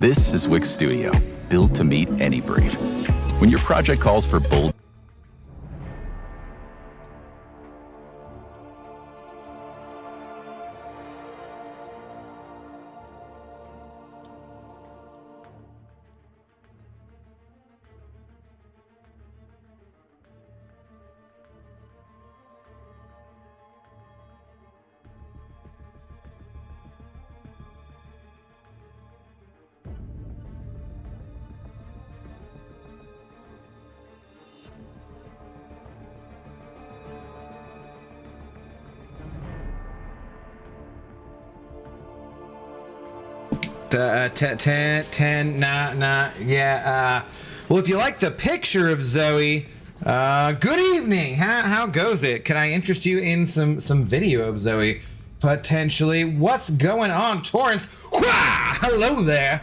This is Wix Studio, built to meet any brief. When your project calls for bold Well, if you like the picture of Zoe, good evening. How goes it? Can I interest you in some video of Zoe? Potentially. What's going on, Torrance? Wah! Hello there.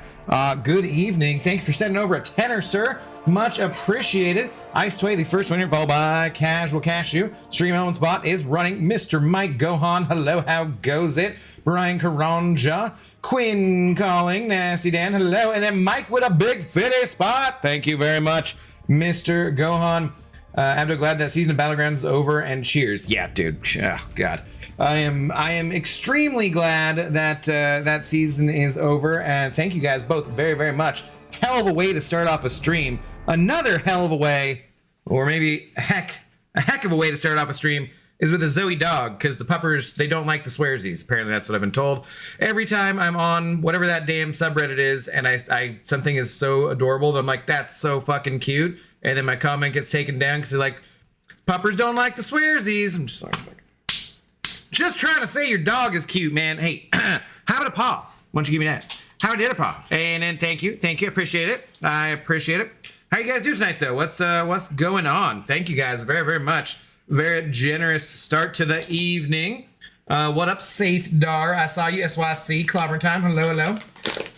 Good evening. Thank you for sending over a tenner, sir. Much appreciated. Ice Tway, the first winner, followed by Casual Cashew. Stream Elements Bot is running. Mr. Mike Gohan. Hello, how goes it? Brian Karanja. Quinn calling, Nasty Dan, hello, and then Mike with a big fitty spot. Thank you very much, Mr. Gohan. I'm glad that season of Battlegrounds is over, and cheers. Yeah, dude. Oh, God. I am extremely glad that that season is over, and thank you guys both very, very much. Hell of a way to start off a stream. Another hell of a way, or maybe a heck of a way to start off a stream is with a Zoe dog, because the puppers, they don't like the swearsies. Apparently that's what I've been told. Every time I'm on whatever that damn subreddit is, and I something is so adorable that I'm like, that's so fucking cute, and then my comment gets taken down because they're like, puppers don't like the swearsies. I'm just like, just trying to say your dog is cute, man. Hey, how about a paw? Why don't you give me that? How did a paw? And then thank you, appreciate it. I appreciate it. How you guys do tonight though? What's going on? Thank you guys very, very much. Very generous start to the evening. What up, Saith Dar? I saw you, SYC. Clobber time. Hello.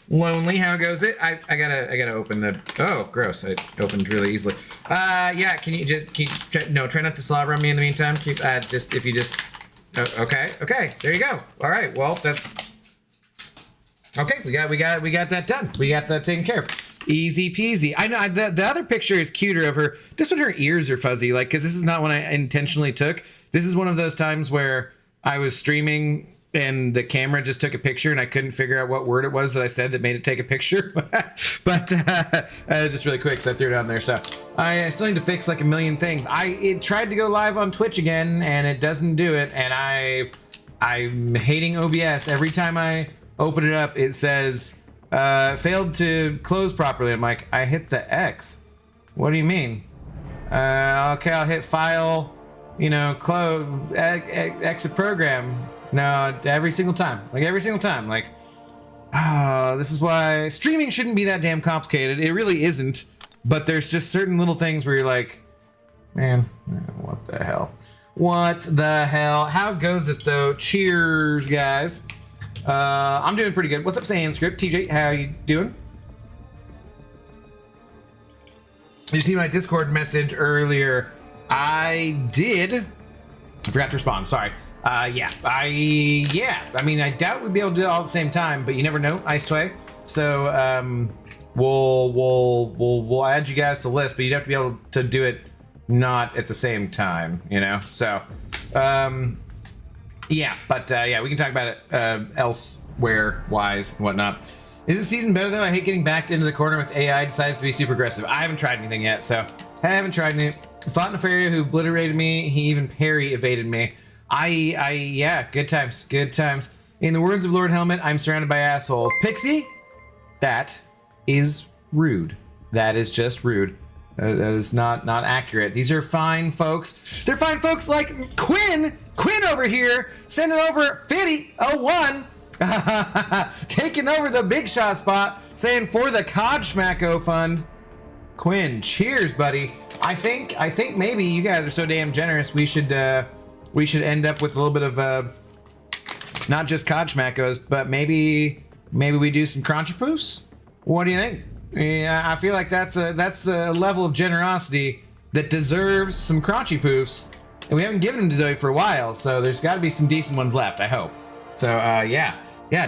Lonely, how goes it? I gotta open the. Oh, gross! I opened really easily. Yeah. Can you try not to slobber on me in the meantime. Okay. There you go. All right. Well, that's. Okay. We got that done. We got that taken care of. Easy peasy. I know the other picture is cuter of her. This one, her ears are fuzzy, like, because this is not one I intentionally took. This is one of those times where I was streaming and the camera just took a picture and I couldn't figure out what word it was that I said that made it take a picture. But it was just really quick, so I threw it on there. So I still need to fix like a million things. It tried to go live on Twitch again and it doesn't do it. And I'm hating OBS. Every time I open it up, it says failed to close properly. I'm like, I hit the X. What do you mean? Okay, I'll hit file, close, exit program. No, every single time. Like, this is why streaming shouldn't be that damn complicated. It really isn't. But there's just certain little things where you're like, man, what the hell? How goes it though? Cheers, guys. I'm doing pretty good. What's up, Sandscript? TJ, how you doing? Did you see my Discord message earlier? I did. I forgot to respond. Sorry. Yeah. I mean, I doubt we'd be able to do it all at the same time, but you never know, Ice Tway. So, we'll add you guys to the list, but you'd have to be able to do it not at the same time, So, yeah, but yeah, we can talk about it elsewhere wise and whatnot. Is this season better though? I hate getting backed into the corner with AI decides to be super aggressive. I haven't tried anything yet, so I haven't tried anything. Fought Nefaria who obliterated me. He even parry evaded me. Yeah, good times. In the words of Lord Helmet, I'm surrounded by assholes. Pixie, that is rude. That is just rude. That is not accurate. These are fine folks. They're fine folks like Quinn over here, sending over 5001, taking over the big shot spot, saying for the Cod Schmacko Fund. Quinn, cheers, buddy. I think maybe you guys are so damn generous. We should end up with a little bit of not just Cod Schmackos, but maybe we do some crunchy poofs. What do you think? Yeah, I feel like that's the level of generosity that deserves some crunchy poofs. And we haven't given them to Zoe for a while, so there's got to be some decent ones left, I hope. So, yeah,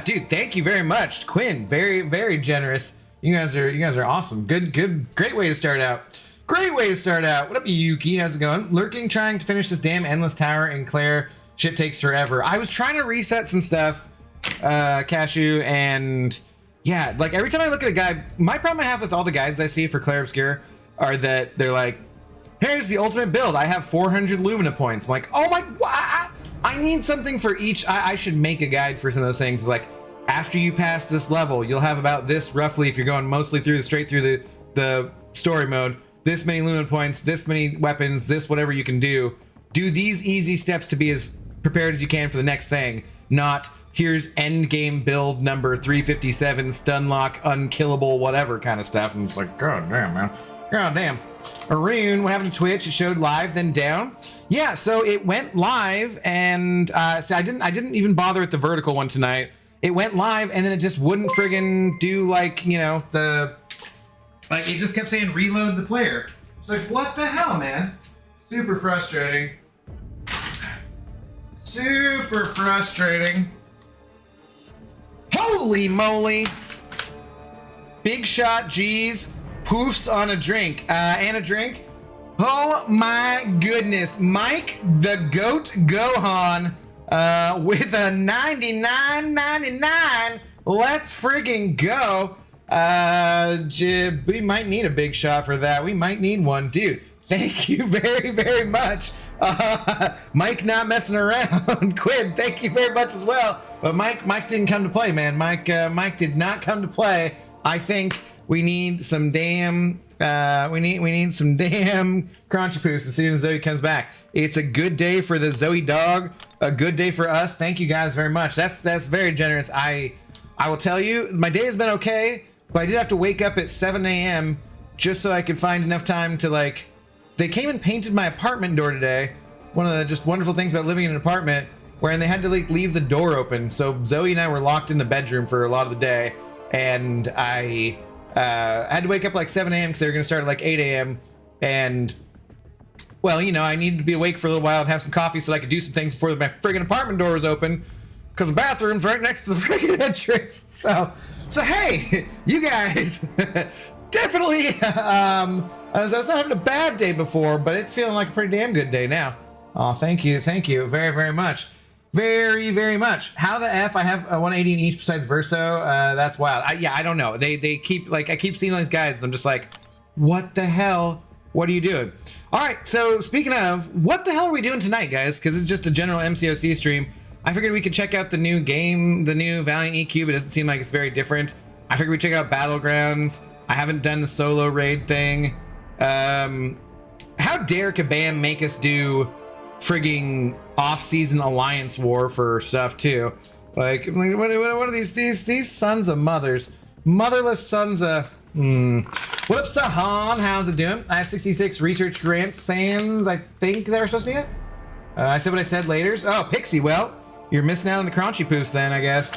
dude, thank you very much, Quinn. Very, very generous. You guys are awesome. Great way to start out. Great way to start out. What up, Yuki? How's it going? Lurking, trying to finish this damn endless tower, and Claire, shit takes forever. I was trying to reset some stuff, Cashew, and yeah, like every time I look at a guide, my problem I have with all the guides I see for Claire Obscure are that they're like, here's the ultimate build. I have 400 Lumina points. I'm like, oh my, I need something for each. I should make a guide for some of those things. Like, after you pass this level, you'll have about this roughly, if you're going mostly straight through the story mode, this many Lumina points, this many weapons, this whatever you can do. Do these easy steps to be as prepared as you can for the next thing. Not, here's end game build number 357, stun lock, unkillable, whatever kind of stuff. And it's like, god damn, man. God damn. Arun, what happened to Twitch? It showed live, then down. Yeah, so it went live, and so I didn't even bother with the vertical one tonight. It went live, and then it just wouldn't friggin' do, like, you know, like, it just kept saying reload the player. It's like, what the hell, man? Super frustrating. Super frustrating. Holy moly. Big shot G's. Poofs on a drink. And a drink. Oh my goodness. Mike the Goat Gohan with a 99.99. Let's friggin' go. We might need a big shot for that. We might need one. Dude, thank you very, very much. Mike not messing around. Quinn, thank you very much as well. But Mike didn't come to play, man. Mike did not come to play. I think we need some damn we need some damn crunchy poofs as soon as Zoe comes back. It's a good day for the Zoe dog, a good day for us. Thank you guys very much. That's very generous. I will tell you, my day has been okay, but I did have to wake up at 7 a.m. just so I could find enough time to, like, they came and painted my apartment door today. One of the just wonderful things about living in an apartment, wherein they had to, like, leave the door open. So Zoe and I were locked in the bedroom for a lot of the day, and I had to wake up like 7 a.m. because they were going to start at like 8 a.m. And, well, you know, I needed to be awake for a little while and have some coffee so that I could do some things before my friggin' apartment door was open, because the bathroom's right next to the friggin' entrance. So hey, you guys, definitely, I was not having a bad day before, but it's feeling like a pretty damn good day now. Oh, thank you very, very much. Very, very much. How the F? I have a 180 in each besides Verso. That's wild. I don't know. They keep, like, I keep seeing all these guys and I'm just like, what the hell? What are you doing? All right, so speaking of, what the hell are we doing tonight, guys? Because it's just a general MCOC stream. I figured we could check out the new game, the new Valiant EQ, but it doesn't seem like it's very different. I figured we'd check out Battlegrounds. I haven't done the solo raid thing. How dare Kabam make us do frigging off-season alliance war for stuff too? Like what are these sons of mothers, motherless sons of What up, Sahan? How's it doing? I have 66 research grants. Sans, I think they were supposed to be it. I said what I said later. Oh, Pixie, well, you're missing out on the crunchy poofs then, I guess.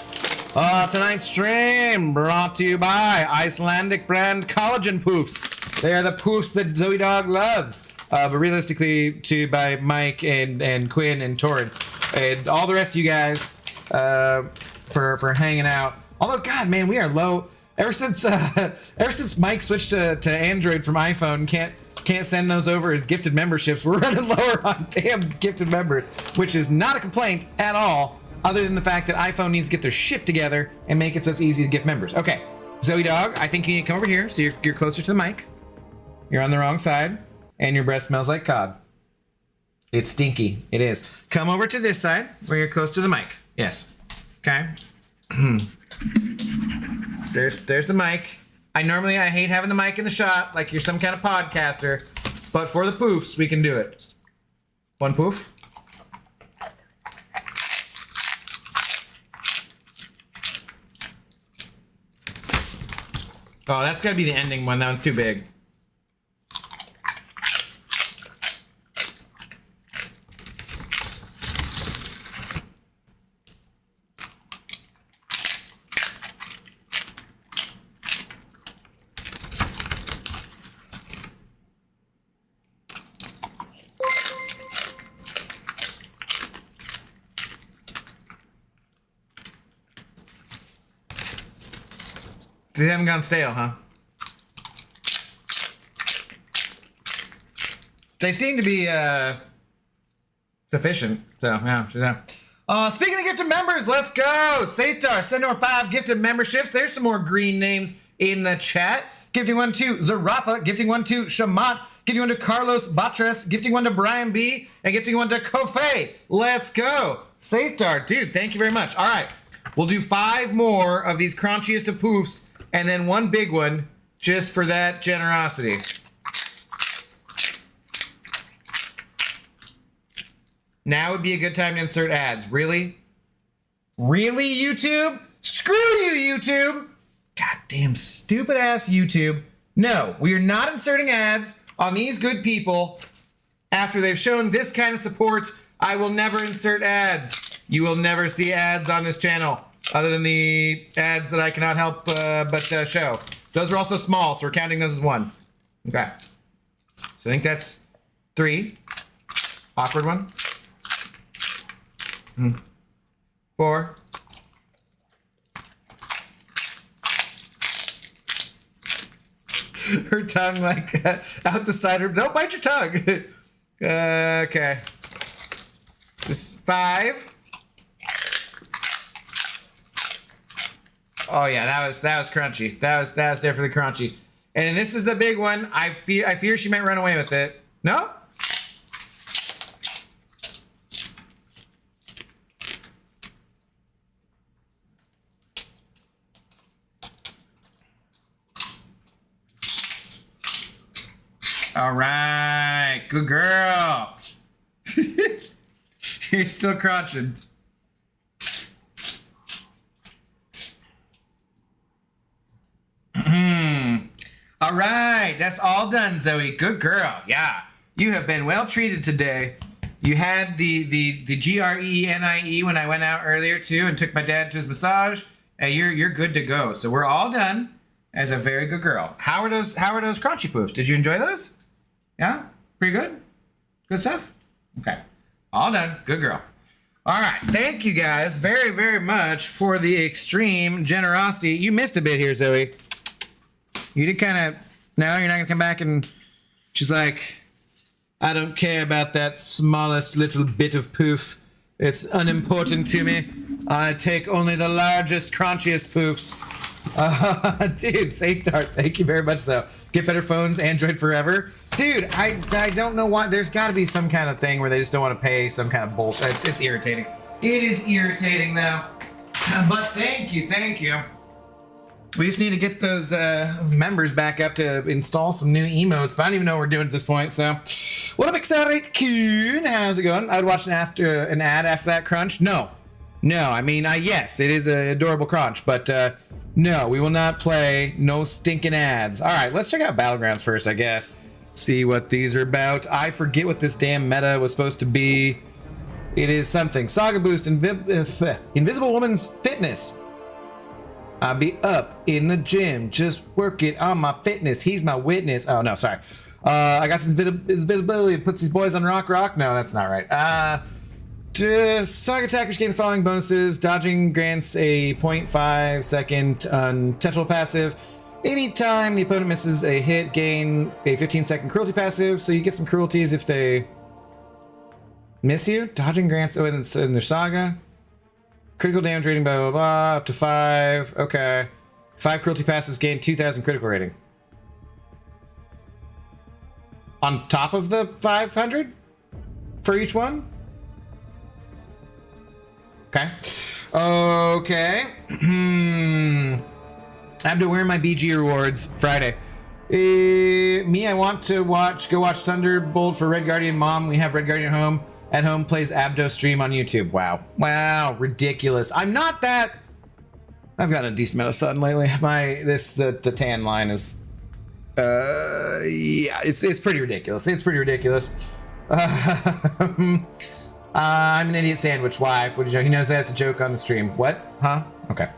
Tonight's stream brought to you by Icelandic brand collagen poofs. They are the poofs that Zoe Dog loves. But realistically, by Mike and Quinn and Torrance and all the rest of you guys for hanging out. Although, God, man, we are low. Ever since Mike switched to Android from iPhone, can't send those over as gifted memberships. We're running lower on damn gifted members, which is not a complaint at all, other than the fact that iPhone needs to get their shit together and make it so it's easy to gift members. Okay, Zoe Dog, I think you need to come over here so you're closer to the mic. You're on the wrong side. And your breath smells like cod. It's stinky. It is. Come over to this side where you're close to the mic. Yes. Okay. There's the mic. I hate having the mic in the shot like you're some kind of podcaster, but for the poofs, we can do it. One poof. Oh, that's gotta be the ending one. That one's too big. They haven't gone stale, huh? They seem to be sufficient. So yeah. Speaking of gifted members, let's go. Satar, send over 5 gifted memberships. There's some more green names in the chat. Gifting 1 to Zarafa, gifting 1 to Shamat, gifting 1 to Carlos Batres, gifting 1 to Brian B, and gifting 1 to Kofe. Let's go. Satar, dude, thank you very much. All right, we'll do 5 more of these crunchiest of poofs, and then 1 big one just for that generosity. Now would be a good time to insert ads. Really? Really, YouTube? Screw you, YouTube! Goddamn stupid ass YouTube. No, we are not inserting ads on these good people. After they've shown this kind of support, I will never insert ads. You will never see ads on this channel, other than the ads that I cannot help but show. Those are also small, so we're counting those as 1. Okay. So I think that's 3. Awkward one. 4. Her tongue like out the side of her. Don't bite your tongue. Okay. This is 5. Oh yeah, that was crunchy. That was definitely crunchy. And this is the big one. I fear she might run away with it. No? All right, good girl. You're still crunching. All right, that's all done, Zoe. Good girl. Yeah, you have been well treated today. You had the GRENIE when I went out earlier too, and took my dad to his massage. And you're good to go. So we're all done. As a very good girl. How are those crunchy poofs? Did you enjoy those? Yeah? Pretty good? Good stuff? Okay. All done. Good girl. All right. Thank you guys very, very much for the extreme generosity. You missed a bit here, Zoe. You did kind of... No, you're not going to come back and... She's like, I don't care about that smallest little bit of poof. It's unimportant to me. I take only the largest, crunchiest poofs. Dude, Satar, thank you very much, though. Get better phones, Android forever. Dude, I don't know why. There's got to be some kind of thing where they just don't want to pay some kind of bullshit. It's irritating. It is irritating, though. But thank you. We just need to get those members back up to install some new emotes. But I don't even know what we're doing at this point. So, what up, Excited Coon? How's it going? I would watch an ad after that crunch. No. I mean, yes, it is an adorable crunch, but no, we will not play no stinking ads. All right, let's check out Battlegrounds first, I guess. See what these are about. I forget what this damn meta was supposed to be. It is something. Saga Boost, Invisible Woman's Fitness. I'll be up in the gym, just work it on my fitness. He's my witness. Oh, no, sorry. I got this invisibility, puts these boys on rock. No, that's not right. Saga attackers gain the following bonuses. Dodging grants a 0.5 second untouchable passive. Anytime the opponent misses a hit, gain a 15-second cruelty passive. So you get some cruelties if they miss you. Dodging grants, in their Saga. Critical damage rating, blah, blah, blah, up to 5. Okay. 5 cruelty passives gain 2,000 critical rating. On top of the 500 for each one? Okay. I have to wear my BG rewards Friday. Me, I want to go watch Thunderbolt for Red Guardian Mom. We have Red Guardian at home plays Abdo stream on YouTube. Wow, ridiculous. I'm not that. I've gotten a decent amount of sun lately. The tan line is yeah, it's pretty ridiculous. I'm an idiot sandwich. Why? What did you know? He knows that's a joke on the stream. What? Huh? Okay.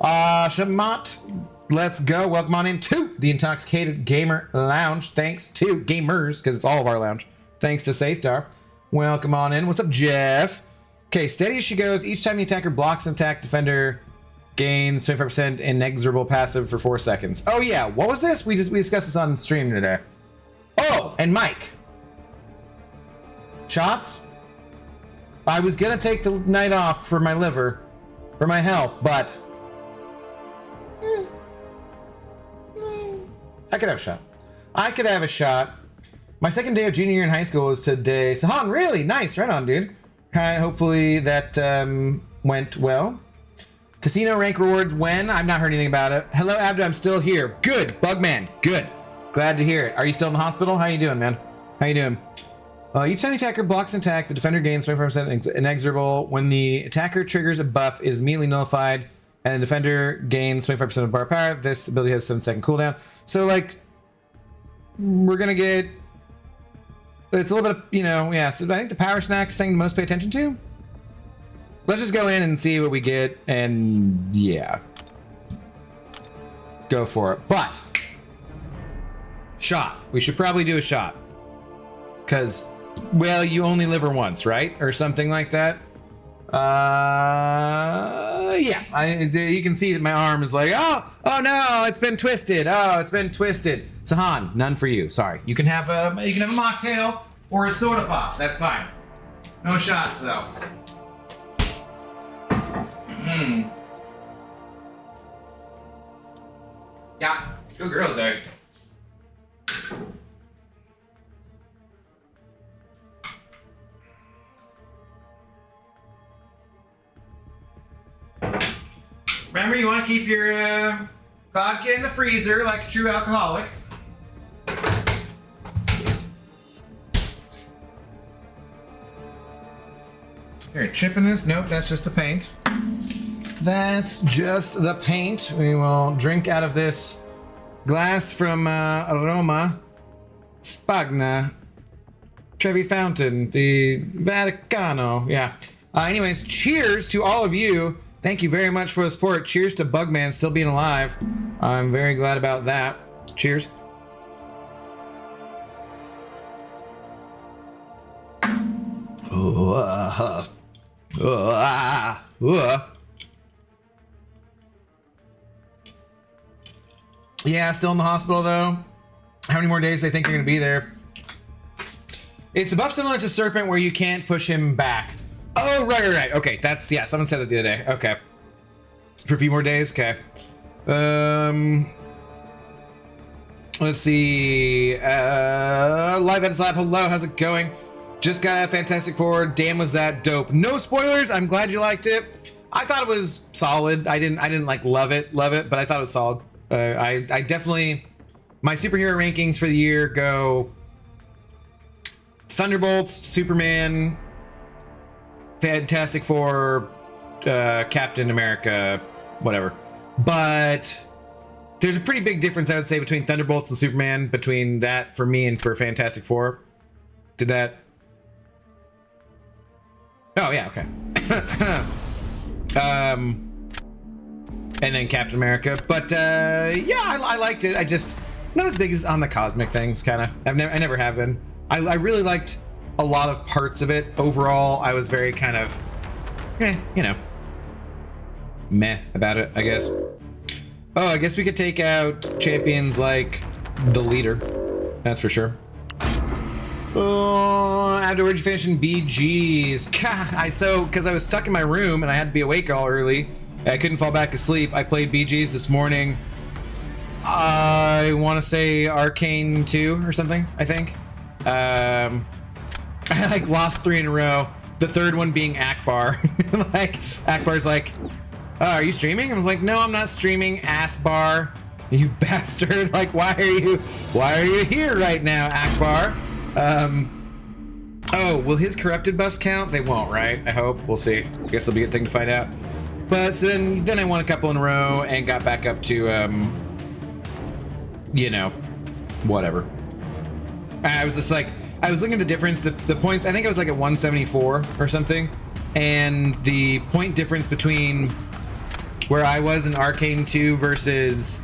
Shamat, let's go. Welcome on in to the Intoxicated Gamer Lounge. Thanks to gamers, because it's all of our lounge. Thanks to Sathar. Welcome on in. What's up, Jeff? Okay, steady as she goes. Each time the attacker blocks an attack, defender gains 25% inexorable passive for 4 seconds. Oh yeah, what was this? We discussed this on stream today. Oh, and Mike. Shots? I was gonna take the night off for my liver, for my health, but I could have a shot. I could have a shot. My second day of junior year in high school was today. Sahan, really? Nice. Right on, dude. Hopefully that went well. Casino rank rewards when? I've not heard anything about it. Hello, Abdo. I'm still here. Good. Bugman. Good. Glad to hear it. Are you still in the hospital? How you doing, man? How you doing? Each time the attacker blocks an attack, the defender gains 25% inexorable. When the attacker triggers a buff, it is immediately nullified, and the defender gains 25% of bar power. This ability has a 7-second cooldown. So, like, we're gonna get... It's a little bit of, you know, yeah, so I think the power snacks thing to most pay attention to. Let's just go in and see what we get, and yeah. Go for it. But, shot. We should probably do a shot. Because, well, you only live her once, right? Or something like that. Yeah. You can see that my arm is like, oh no, it's been twisted. Oh, it's been twisted. Sahan, none for you. Sorry. You can have a mocktail or a soda pop. That's fine. No shots though. Yeah. Good girls there. Remember, you want to keep your vodka in the freezer like a true alcoholic. Is there a chip in this? Nope, that's just the paint. That's just the paint. We will drink out of this glass from Roma Spagna Trevi Fountain, the Vaticano. Yeah. Anyways, cheers to all of you. Thank you very much for the support. Cheers to Bugman still being alive. I'm very glad about that. Cheers. Yeah, still in the hospital though. How many more days do they think you're gonna be there? It's a buff similar to Serpent where you can't push him back. Oh, right. Okay, that's, yeah, someone said that the other day. Okay. For a few more days? Okay. Let's see. Live at his lab. Hello, how's it going? Just got out of Fantastic Four. Damn, was that dope. No spoilers. I'm glad you liked it. I thought it was solid. I didn't like love it, but I thought it was solid. I definitely, my superhero rankings for the year go Thunderbolts, Superman, Fantastic Four, Captain America, whatever. But there's a pretty big difference, I would say, between Thunderbolts and Superman, between that for me and for Fantastic Four. Did that? Oh, yeah, okay. And then Captain America. But, yeah, I liked it. I just, not as big as on the cosmic things, kind of. I never have been. I really liked a lot of parts of it. Overall, I was very kind of, you know, meh about it, I guess. Oh, I guess we could take out champions like the leader. That's for sure. Oh, afterwards you finish in BGs. Because I was stuck in my room and I had to be awake all early. I couldn't fall back asleep. I played BGs this morning. I want to say Arcane 2 or something, I think. I like lost 3 in a row. The third one being Akbar. Like Akbar's like, oh, are you streaming? I was like, no, I'm not streaming, ass bar. You bastard. Like, why are you here right now, Akbar? Oh, will his corrupted buffs count? They won't, right? I hope. We'll see. I guess it'll be a good thing to find out. But so then I won a couple in a row and got back up to, you know, whatever. I was just like, I was looking at the difference, the points, I think I was like at 174 or something. And the point difference between where I was in Arcane 2 versus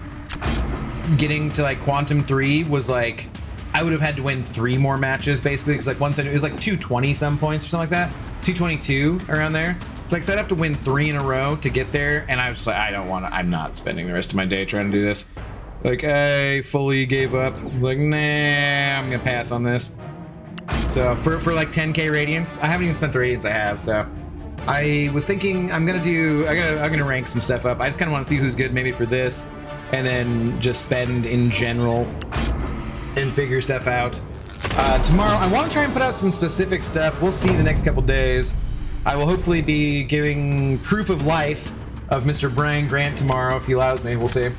getting to like Quantum 3 was like, I would have had to win 3 more matches basically. Because like it was like 220 some points or something like that. 222 around there. It's like, so I'd have to win 3 in a row to get there, and I was like, I'm not spending the rest of my day trying to do this. Like, I fully gave up. I was like, nah, I'm gonna pass on this. So for like 10k radiance, I haven't even spent the radiance I have. So I was thinking I'm gonna rank some stuff up. I just kind of want to see who's good maybe for this, and then just spend in general and figure stuff out. Tomorrow I want to try and put out some specific stuff. We'll see the next couple days. I will hopefully be giving proof of life of Mr. Brian Grant tomorrow if he allows me. We'll see.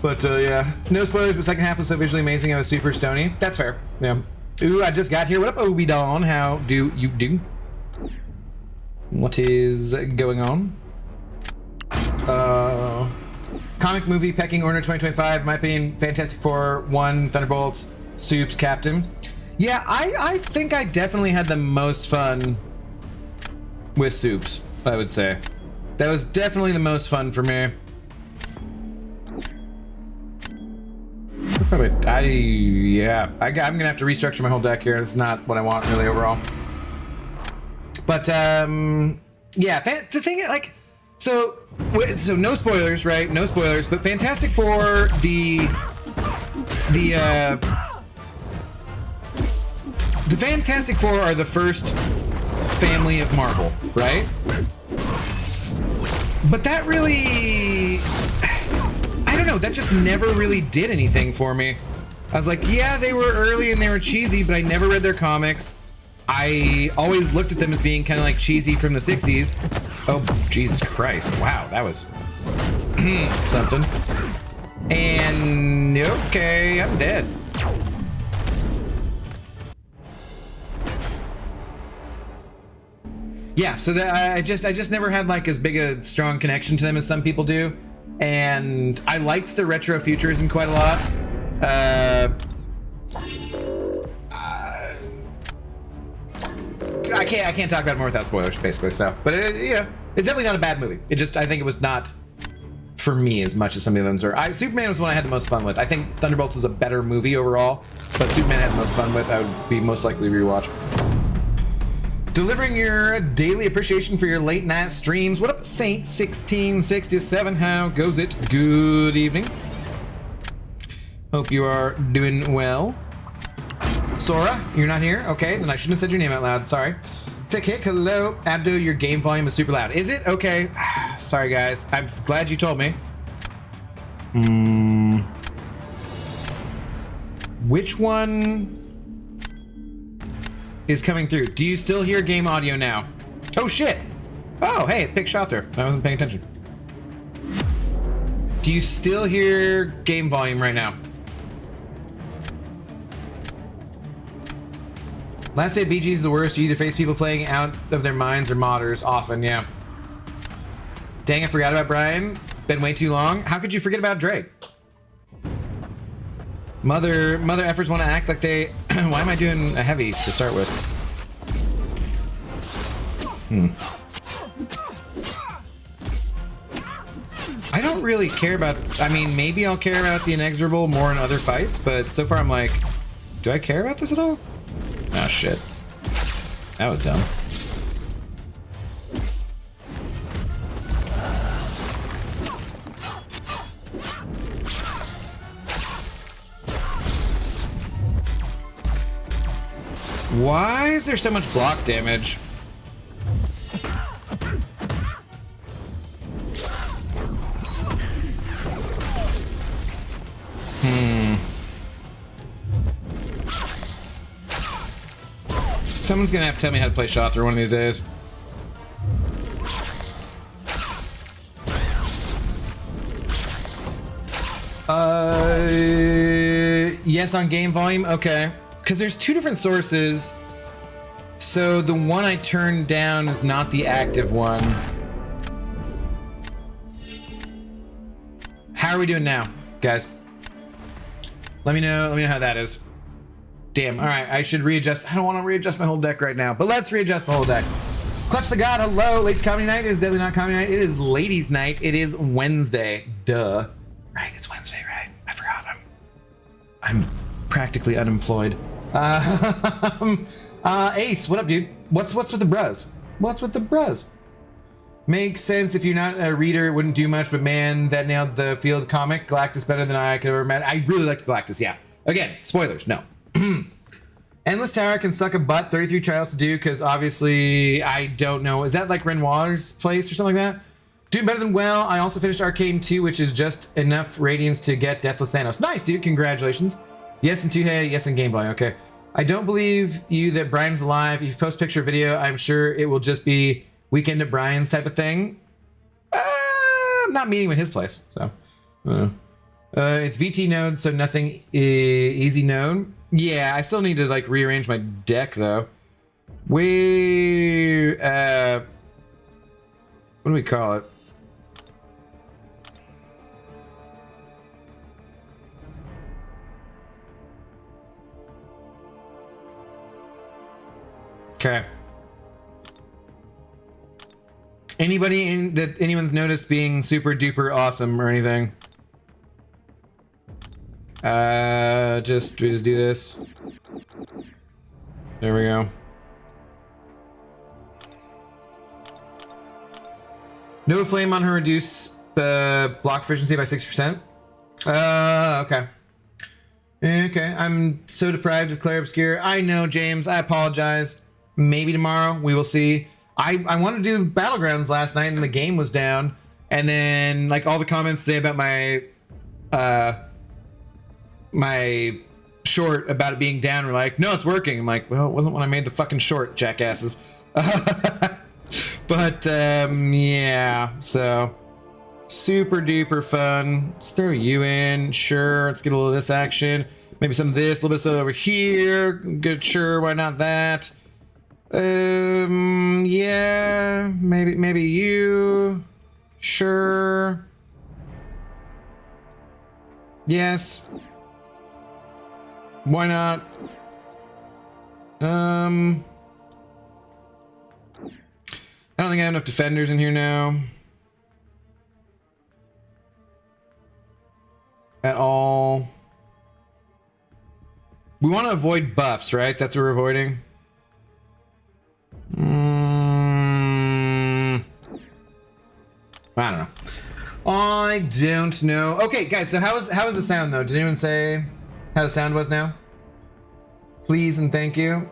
But yeah, no spoilers, but second half was so visually amazing. I was super stony. That's fair. Yeah. Ooh, I just got here. What up, Obi Dawn? How do you do? What is going on? Comic movie pecking order 2025. In my opinion, Fantastic Four, 1, Thunderbolts, Soups, Captain. Yeah, I think I definitely had the most fun with Soups, I would say. That was definitely the most fun for me. Probably, I'm gonna have to restructure my whole deck here. It's not what I want really overall. But yeah, the thing like, so no spoilers, right? No spoilers. But Fantastic Four, the Fantastic Four are the first family of Marvel, right? But that really, I don't know, that just never really did anything for me. I was like, yeah, they were early and they were cheesy, but I never read their comics. I always looked at them as being kind of like cheesy from the 60s. Oh, Jesus Christ. Wow, that was something. And okay, I'm dead. Yeah, so that I just never had like as big a strong connection to them as some people do. And I liked the retro futurism quite a lot. I can't talk about it more without spoilers, basically. So, but you know, it's definitely not a bad movie. It just, I think it was not for me as much as some of the others were. Superman was one I had the most fun with. I think Thunderbolts is a better movie overall, but Superman I had the most fun with. I would be most likely to rewatch. Delivering your daily appreciation for your late night streams. What up, Saint1667? How goes it? Good evening. Hope you are doing well. Sora, you're not here? Okay, then I shouldn't have said your name out loud. Sorry. Thick Hick, hello. Abdo, your game volume is super loud. Is it? Okay. Sorry, guys. I'm glad you told me. Which one is coming through? Do you still hear game audio now? Oh, shit. Oh, hey, pick shot there. I wasn't paying attention. Do you still hear game volume right now? Last day BG is the worst. You either face people playing out of their minds or modders often, yeah. Dang, I forgot about Brian. Been way too long. How could you forget about Drake? Mother efforts want to act like they... Why am I doing a heavy to start with? I don't really care about... I mean, maybe I'll care about the Inexorable more in other fights, but so far I'm like, do I care about this at all? Oh, shit. That was dumb. Why is there so much block damage? Someone's gonna have to tell me how to play shot through one of these days. Yes, on game volume. Okay, because there's two different sources. So the one I turned down is not the active one. How are we doing now, guys? Let me know how that is. Damn, all right, I should readjust. I don't want to readjust my whole deck right now, but let's readjust my whole deck. Clutch the God, hello. Late comedy night. It is deadly not comedy night. It is ladies night. It is Wednesday. Duh. Right, it's Wednesday, right? I forgot. I'm practically unemployed. Ace, what up, dude? What's with the bruz? What's with the bruz? Makes sense. If you're not a reader, it wouldn't do much, but man, that nailed the field comic. Galactus better than I could ever imagine. I really liked Galactus, yeah. Again, spoilers, no. Endless Tower can suck a butt, 33 trials to do, because obviously, I don't know. Is that like Renoir's place or something like that? Doing better than well. I also finished Arcane 2, which is just enough radiance to get Deathless Thanos. Nice, dude. Congratulations. Yes, and Tuhei. Yes, and Game Boy. Okay. I don't believe you that Brian's alive. If you post picture or video, I'm sure it will just be Weekend at Brian's type of thing. I'm not meeting him at his place, so. It's VT node, so nothing easy node. Yeah, I still need to like rearrange my deck though. What do we call it? Okay. Anybody that anyone's noticed being super duper awesome or anything? We just do this. There we go. No flame on her, reduce the block efficiency by 6%. Okay. Okay, I'm so deprived of Claire Obscure. I know, James, I apologize. Maybe tomorrow, we will see. I wanted to do Battlegrounds last night and the game was down. And then, like, all the comments today about my short about it being down were like, no, it's working. I'm like, well, it wasn't when I made the fucking short, jackasses. But, yeah, so super duper fun. Let's throw you in. Sure, let's get a little of this action. Maybe some of this, a little bit of over here. Good, sure, why not that? Yeah, maybe you. Sure. Yes. Why not? I don't think I have enough defenders in here now. At all. We want to avoid buffs, right? That's what we're avoiding. I don't know. I don't know. Okay, guys, so how is the sound though? Did anyone say how the sound was now? Please and thank you.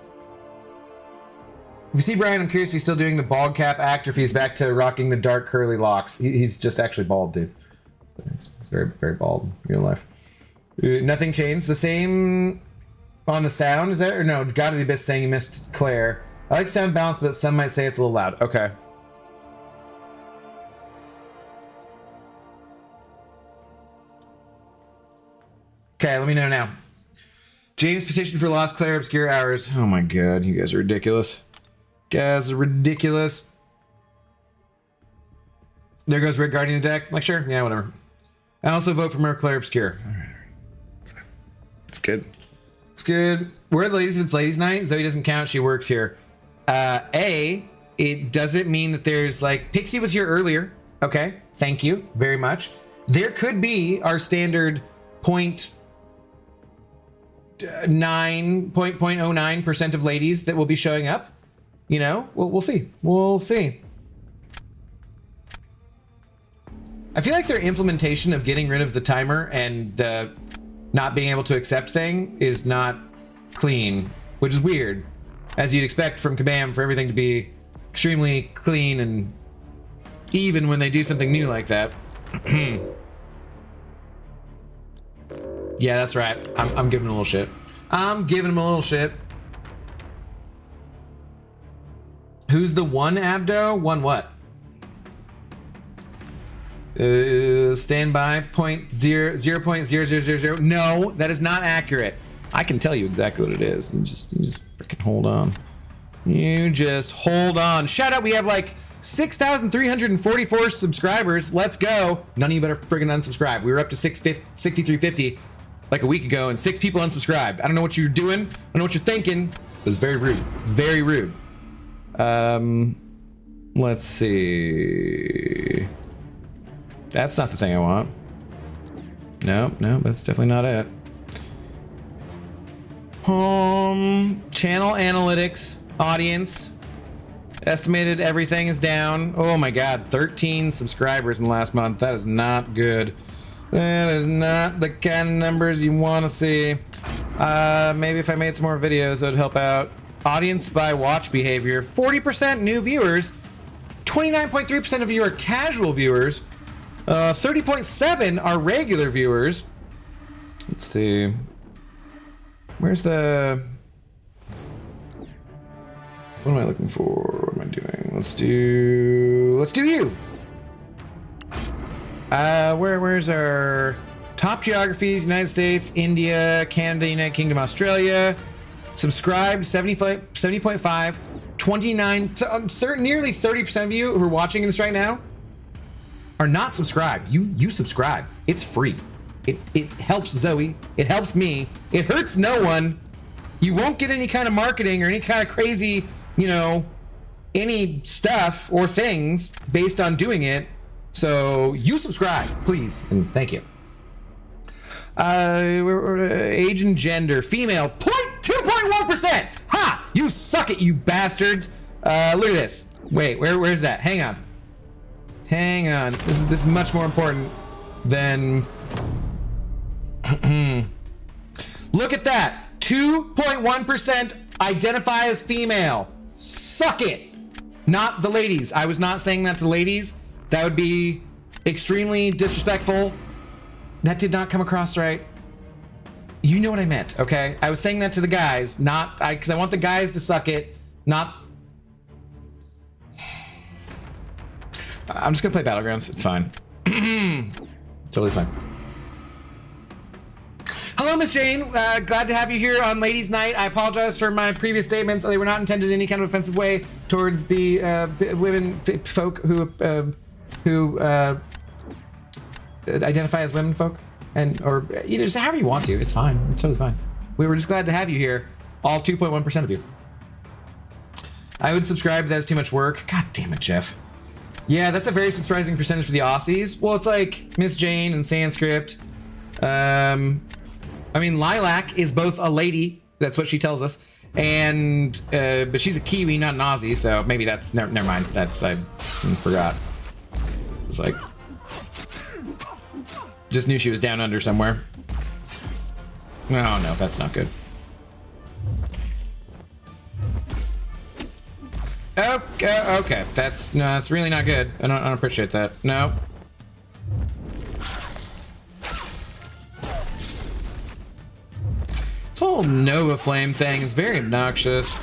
If you see Brian, I'm curious if he's still doing the bald cap act or if he's back to rocking the dark curly locks. He's just actually bald, dude. It's very, very bald in real life. Nothing changed. The same on the sound, is that? Or no, God of the Abyss saying you missed Claire. I like sound balance, but some might say it's a little loud. Okay. Okay, let me know now. James petitioned for Lost Claire Obscure Hours. Oh my god, you guys are ridiculous. Guys are ridiculous. There goes Red Guardian deck. Like, sure, yeah, whatever. I also vote for more Claire Obscure. It's good. It's good. Where are the ladies if it's ladies' night? Zoe doesn't count. She works here. It doesn't mean that there's like... Pixie was here earlier. Okay, thank you very much. There could be our standard 0.09% of ladies that will be showing up. You know, we'll see. We'll see. I feel like their implementation of getting rid of the timer and the not being able to accept thing is not clean, which is weird, as you'd expect from Kabam for everything to be extremely clean and even when they do something new like that. Yeah, that's right. I'm giving him a little shit. I'm giving him a little shit. Who's the one Abdo? One what? Stand by 0.0000. No, that is not accurate. I can tell you exactly what it is. You just freaking hold on. You just hold on. Shout out, we have like 6,344 subscribers. Let's go. None of you better friggin' unsubscribe. We were up to 6,350 like a week ago, and 6 people unsubscribed. I don't know what you're doing. I don't know what you're thinking. It was very rude. It's very rude. Let's see. That's not the thing I want. No, that's definitely not it. Channel analytics, audience, Estimated everything is down. Oh my god, 13 subscribers in the last month. That is not good. That is not the kind of numbers you want to see. Maybe if I made some more videos, that would help out. Audience by watch behavior. 40% new viewers. 29.3% of you are casual viewers. 30.7 are regular viewers. Let's see. Where's the... What am I looking for? What am I doing? Let's do you. Where's our top geographies? United States, India, Canada, United Kingdom, Australia. Subscribed 70.5, 29, nearly 30% of you who are watching this right now are not subscribed. You subscribe. It's free. It helps Zoe. It helps me. It hurts no one. You won't get any kind of marketing or any kind of crazy, you know, any stuff or things based on doing it. So you subscribe, please, and thank you. Age and gender, female, 2.1%. Ha! You suck it, you bastards. Look at this. Wait, where's that? Hang on. This is much more important than. Look at that. 2.1% identify as female. Suck it. Not the ladies. I was not saying that to the ladies. That would be extremely disrespectful. That did not come across right. You know what I meant, okay? I was saying that to the guys, not because I want the guys to suck it, not. I'm just gonna play Battlegrounds. It's fine. It's totally fine. Hello, Miss Jane. Glad to have you here on Ladies' Night. I apologize for my previous statements. They were not intended in any kind of offensive way towards the women folk who identify as women folk, or you know, just however you want to. It's fine. It's totally fine. We were just glad to have you here, all 2.1% of you. I would subscribe, but that's too much work. God damn it, Jeff. Yeah, that's a very surprising percentage for the Aussies. Well, it's like Miss Jane and Sanskrit. I mean, Lilac is both a lady. That's what she tells us. And, but she's a Kiwi, not an Aussie. So maybe that's, never mind. That's, I forgot. It's like, just knew she was down under somewhere. Oh no, that's not good. Okay, that's really not good. I don't appreciate that. No. This whole Nova Flame thing is very obnoxious.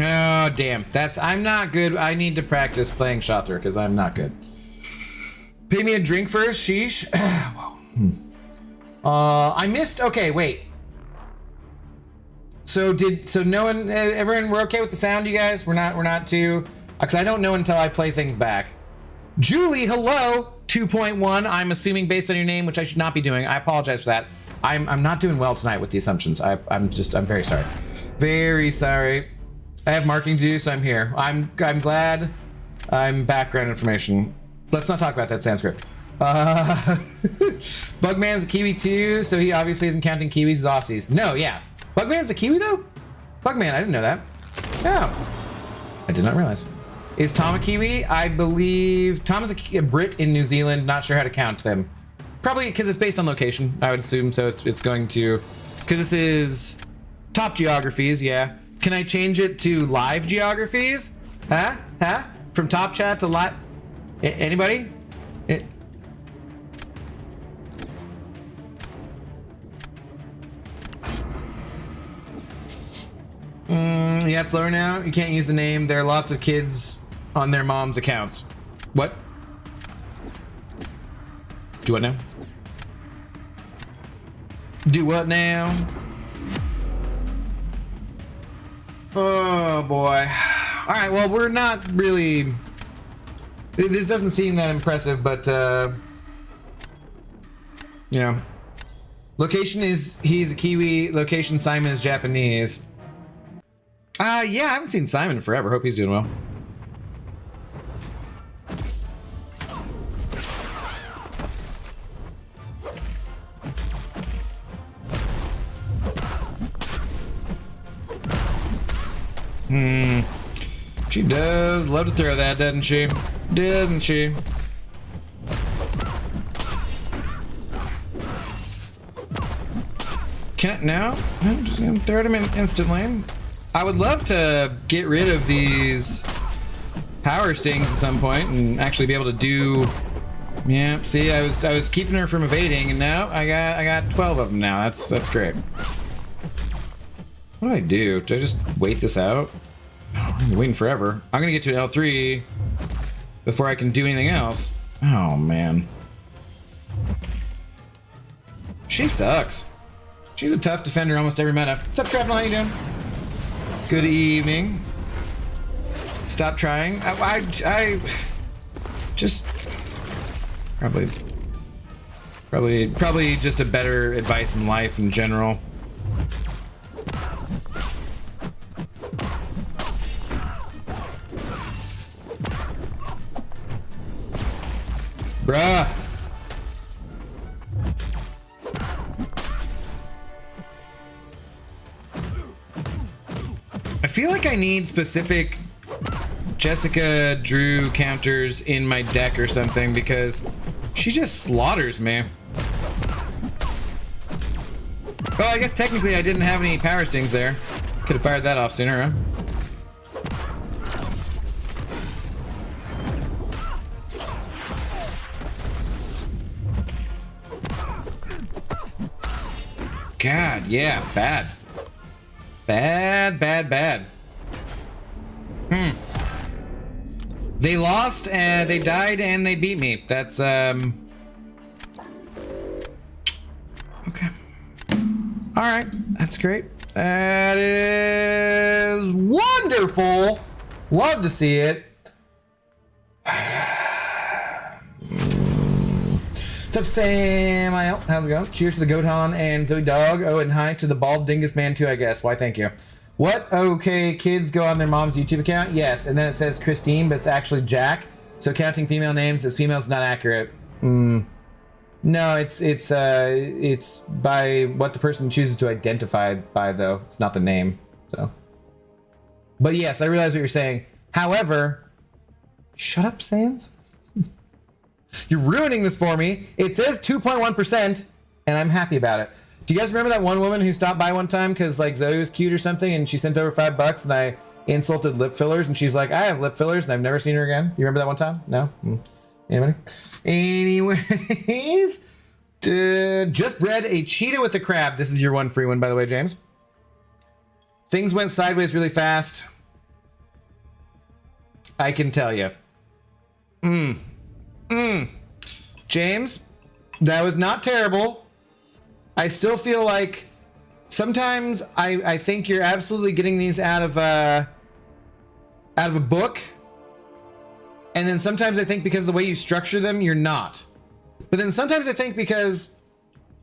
Oh, damn. I'm not good. I need to practice playing Shothra because I'm not good. Pay me a drink first, sheesh. I missed. Okay, wait. So no one, everyone, we're okay with the sound, you guys? We're not too, because I don't know until I play things back. Julie, hello, 2.1. I'm assuming based on your name, which I should not be doing. I apologize for that. I'm not doing well tonight with the assumptions. I'm very sorry. Very sorry. I have marking to do, so I'm here. I'm glad I'm background information. Let's not talk about that Sanskrit. Bugman is a Kiwi too, so he obviously isn't counting Kiwis as Aussies. No, yeah. Bugman's a Kiwi though? Bugman, I didn't know that. No. I did not realize. Is Tom a Kiwi? I believe Tom is a Brit in New Zealand. Not sure how to count them. Probably because it's based on location, I would assume. So it's going to, because this is top geographies, yeah. Can I change it to live geographies? Huh? From top chat to live? Anybody? Yeah, it's lower now. You can't use the name. There are lots of kids on their mom's accounts. What? Do what now? Do what now? Oh boy. All right, well, we're not really, this doesn't seem that impressive, but yeah. Location is, he's a Kiwi. Location, Simon is Japanese. Yeah, I haven't seen Simon in forever. Hope he's doing well. She does love to throw that, doesn't she? Doesn't she? Can I? No? I'm just gonna throw them in instantly. I would love to get rid of these power stings at some point and actually be able to do. Yeah, see, I was keeping her from evading, and now I got 12 of them now. That's great. What do I do? Do I just wait this out? Oh, I'm waiting forever. I'm gonna get to an L3 before I can do anything else. Oh man. She sucks. She's a tough defender almost every meta. What's up, Shrapnel? How you doing? Good evening. Stop trying. I just probably just a better advice in life in general. Bruh. I feel like I need specific Jessica Drew counters in my deck or something because she just slaughters me. Well, I guess technically I didn't have any power stings there. Could have fired that off sooner, huh? God, yeah, bad. Bad. They lost, and they died, and they beat me. That's, okay. Alright, that's great. That is wonderful! Love to see it. What's up, Sam? How's it going? Cheers to the Goathon and Zoe Dog. Oh, and hi to the Bald Dingus Man too, I guess. Why, thank you. What? Okay, kids go on their mom's YouTube account? Yes, and then it says Christine, but it's actually Jack. So counting female names as females not accurate. No, it's by what the person chooses to identify by, though. It's not the name. So, but yes, I realize what you're saying. However, shut up, Sans. You're ruining this for me. It says 2.1%, and I'm happy about it. Do you guys remember that one woman who stopped by one time because like Zoe was cute or something, and she sent over $5, and I insulted lip fillers, and she's like, I have lip fillers, and I've never seen her again. You remember that one time? No? Anybody? Anyways, just bred a cheetah with a crab. This is your one free one, by the way, James. Things went sideways really fast. I can tell you. James, that was not terrible. I still feel like sometimes I think you're absolutely getting these out of a book. And then sometimes I think because of the way you structure them, you're not. But then sometimes I think because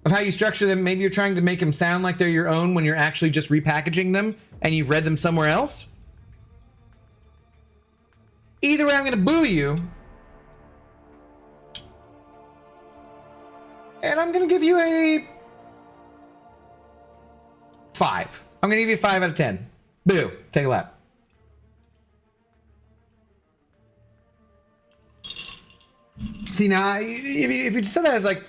of how you structure them, maybe you're trying to make them sound like they're your own when you're actually just repackaging them and you've read them somewhere else. Either way, I'm going to boo you. And I'm going to give you a 5. I'm going to give you a 5 out of 10. Boo. Take a lap. See, now, if you said that as like,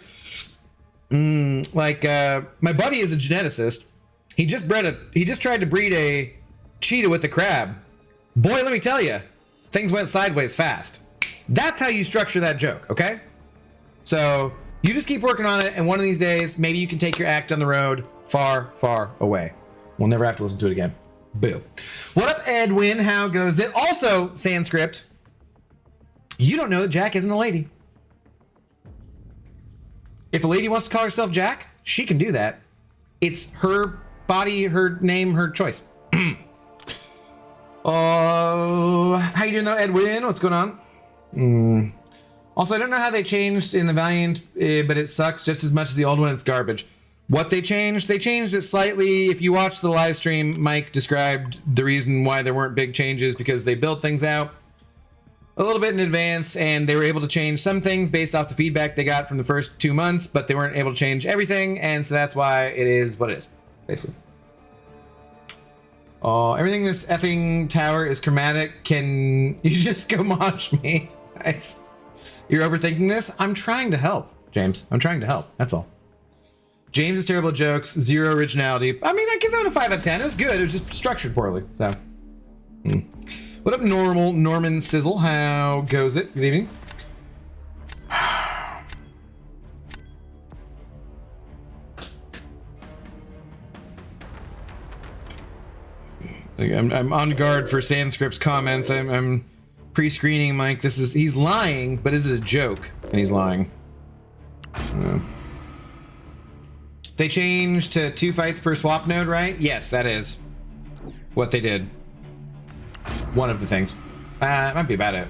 my buddy is a geneticist. He just tried to breed a cheetah with a crab. Boy, let me tell you, things went sideways fast. That's how you structure that joke, okay? So you just keep working on it, and one of these days, maybe you can take your act on the road far, far away. We'll never have to listen to it again. Boo. What up, Edwin? How goes it? Also, Sanskrit, you don't know that Jack isn't a lady. If a lady wants to call herself Jack, she can do that. It's her body, her name, her choice. How you doing though, Edwin? What's going on? Also, I don't know how they changed in the Valiant, but it sucks just as much as the old one. It's garbage. What they changed it slightly. If you watch the live stream, Mike described the reason why there weren't big changes because they built things out a little bit in advance, and they were able to change some things based off the feedback they got from the first 2 months, but they weren't able to change everything, and so that's why it is what it is, basically. Oh, everything in this effing tower is chromatic. Can you just go mosh me? Nice. You're overthinking this? I'm trying to help, James. I'm trying to help. That's all. James is terrible at jokes, zero originality. I mean, I give that one a 5 out of 10. It was good. It was just structured poorly. So, What up, Norman Sizzle? How goes it? Good evening. I'm on guard for Sandscript's comments. I'm pre-screening Mike. He's lying, but is it a joke? And he's lying. They changed to 2 fights per swap node, right? Yes, that is what they did. One of the things. It might be about it.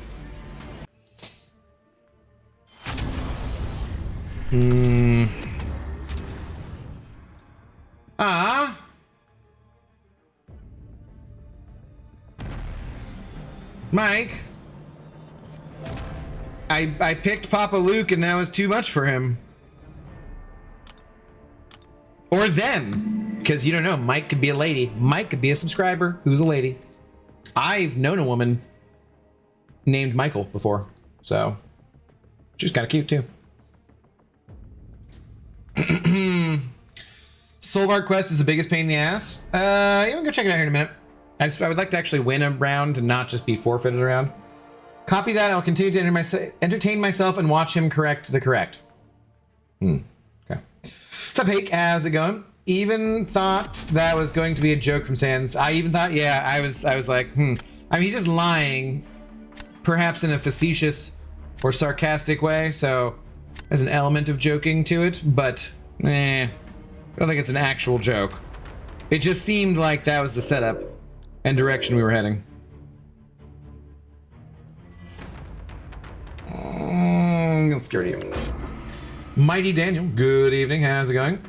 Mike. I picked Papa Luke and that was too much for him. Or them. Because you don't know, Mike could be a lady. Mike could be a subscriber who's a lady. I've known a woman named Michael before. So, she's kind of cute too. Solvar Quest is the biggest pain in the ass. Yeah, we can go check it out here in a minute. I would like to actually win a round and not just be forfeited around. Copy that. I'll continue to entertain myself and watch him correct the correct. Okay. What's up, Hake? How's it going? Even thought that was going to be a joke from Sans. I even thought, yeah, I was like, I mean, he's just lying, perhaps in a facetious or sarcastic way. So there's an element of joking to it, but I don't think it's an actual joke. It just seemed like that was the setup and direction we were heading. I'm scared of you. Mighty Daniel, good evening. How's it going?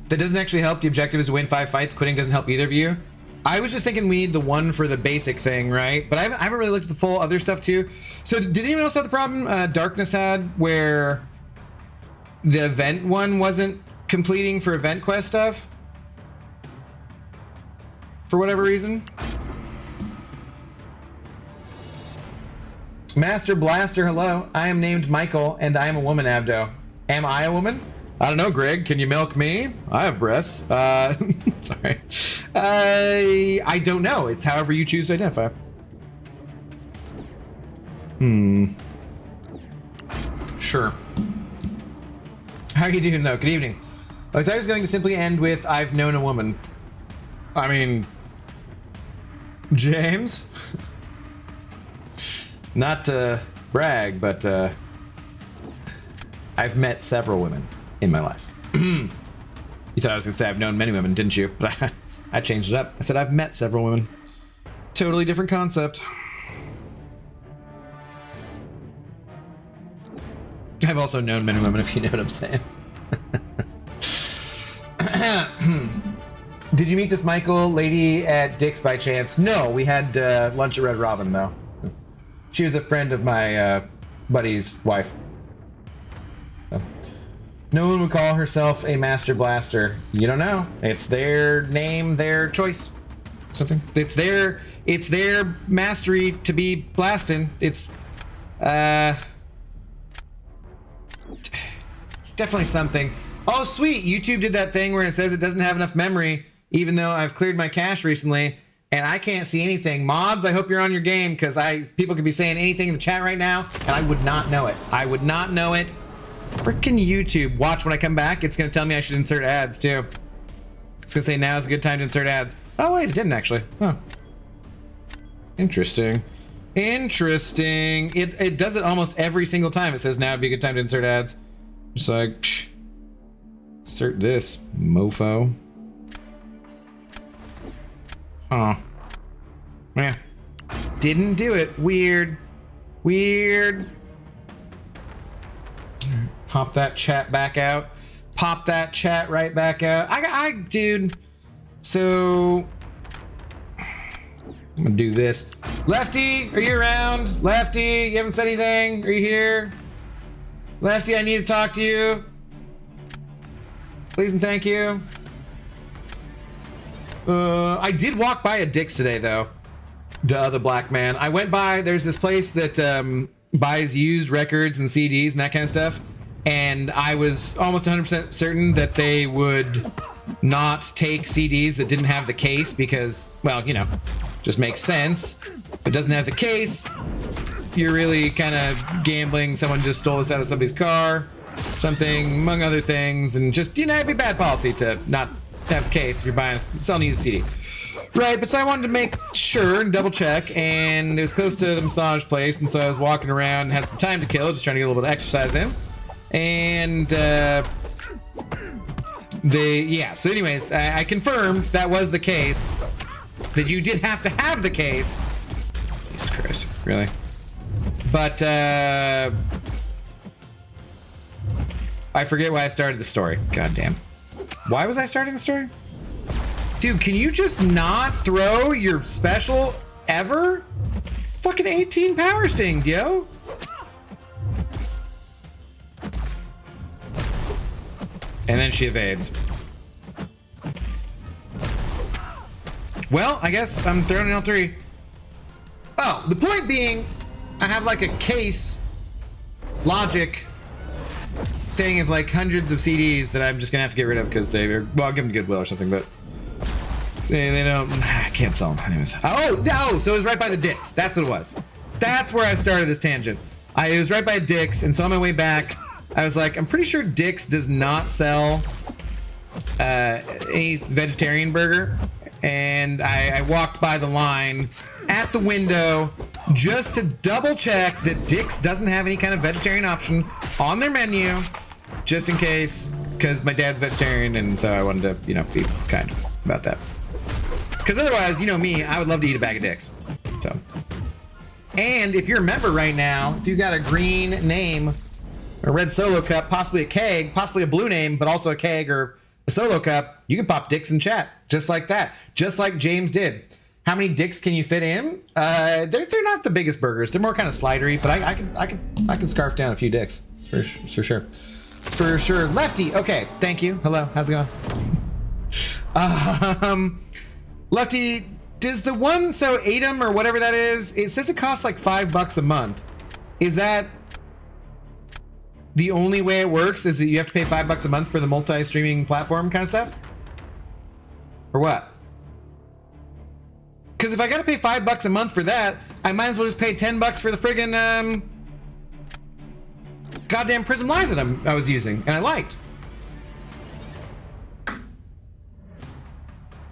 That doesn't actually help. The objective is to win 5 fights. Quitting doesn't help either of you. I was just thinking we need the one for the basic thing, right? But I haven't really looked at the full other stuff too. So did anyone else have the problem Darkness had where the event one wasn't completing for event quest stuff? For whatever reason? Master Blaster, hello. I am named Michael and I am a woman, Abdo. Am I a woman? I don't know, Greg. Can you milk me? I have breasts. Sorry. I don't know. It's however you choose to identify. Sure. How are you doing, though? Good evening. I thought I was going to simply end with, I've known a woman. I mean, James? Not to brag, but I've met several women in my life. You thought I was gonna say I've known many women, didn't you? But I changed it up. I said I've met several women. Totally different concept. I've also known many women, if you know what I'm saying. Did you meet this Michael lady at Dick's by chance? No, we had lunch at Red Robin though. She was a friend of my buddy's wife. So. No one would call herself a Master Blaster. You don't know. It's their name, their choice. Something. It's their mastery to be blasting. It's definitely something. Oh, sweet. YouTube did that thing where it says it doesn't have enough memory, even though I've cleared my cache recently. And I can't see anything. Mods, I hope you're on your game, because people could be saying anything in the chat right now, and I would not know it. I would not know it. Frickin' YouTube. Watch when I come back, it's going to tell me I should insert ads, too. It's going to say now's a good time to insert ads. Oh, wait, it didn't actually. Huh. Interesting. Interesting. It does it almost every single time. It says now would be a good time to insert ads. Just like, psh, insert this, mofo. Huh. Yeah. Didn't do it. Weird. Weird. Pop that chat back out. Pop that chat right back out. Dude. So I'm gonna do this. Lefty, are you around? Lefty, you haven't said anything. Are you here? Lefty, I need to talk to you. Please and thank you. I did walk by a Dick's today, though. Duh, the black man. I went by, there's this place that buys used records and CDs and that kind of stuff. And I was almost 100% certain that they would not take CDs that didn't have the case because, well, you know, just makes sense. If it doesn't have the case, you're really kind of gambling. Someone just stole this out of somebody's car, something, among other things. And just, you know, it'd be bad policy to not have the case if you're selling a used CD. Right, but so I wanted to make sure and double check, and it was close to the massage place, and so I was walking around and had some time to kill, just trying to get a little bit of exercise in. And so anyways, I confirmed that was the case, that you did have to have the case. Jesus Christ, really? But I forget why I started the story. God damn. Why was I starting the story? Dude, can you just not throw your special ever? Fucking 18 power stings, yo. And then she evades. Well, I guess I'm throwing in L3. Oh, the point being, I have like a case logic thing of like hundreds of CDs that I'm just gonna have to get rid of because they're, well, I'll give them to Goodwill or something, but they don't, I can't sell them. Anyways. Oh, no, so it was right by the Dick's. That's what it was. That's where I started this tangent. It was right by Dick's, and so on my way back, I was like, I'm pretty sure Dick's does not sell any vegetarian burger. And I walked by the line at the window just to double check that Dick's doesn't have any kind of vegetarian option on their menu, just in case, because my dad's vegetarian, and so I wanted to, you know, be kind about that. Because otherwise, you know me, I would love to eat a bag of Dick's. So, and if you're a member right now, if you've got a green name, a red solo cup, possibly a keg, possibly a blue name, but also a keg or a solo cup, you can pop Dick's in chat, just like that, just like James did. How many Dick's can you fit in? They're not the biggest burgers. They're more kind of slidery, but I can scarf down a few Dick's for sure. For sure. Lefty, okay, thank you. Hello, how's it going? Lefty, does the one, so Atom or whatever that is, it says it costs like $5 a month. Is that the only way it works? Is that you have to pay $5 a month for the multi-streaming platform kind of stuff? Or what? Because if I gotta pay $5 a month for that, I might as well just pay $10 for the friggin' goddamn Prism Live that I was using and I liked.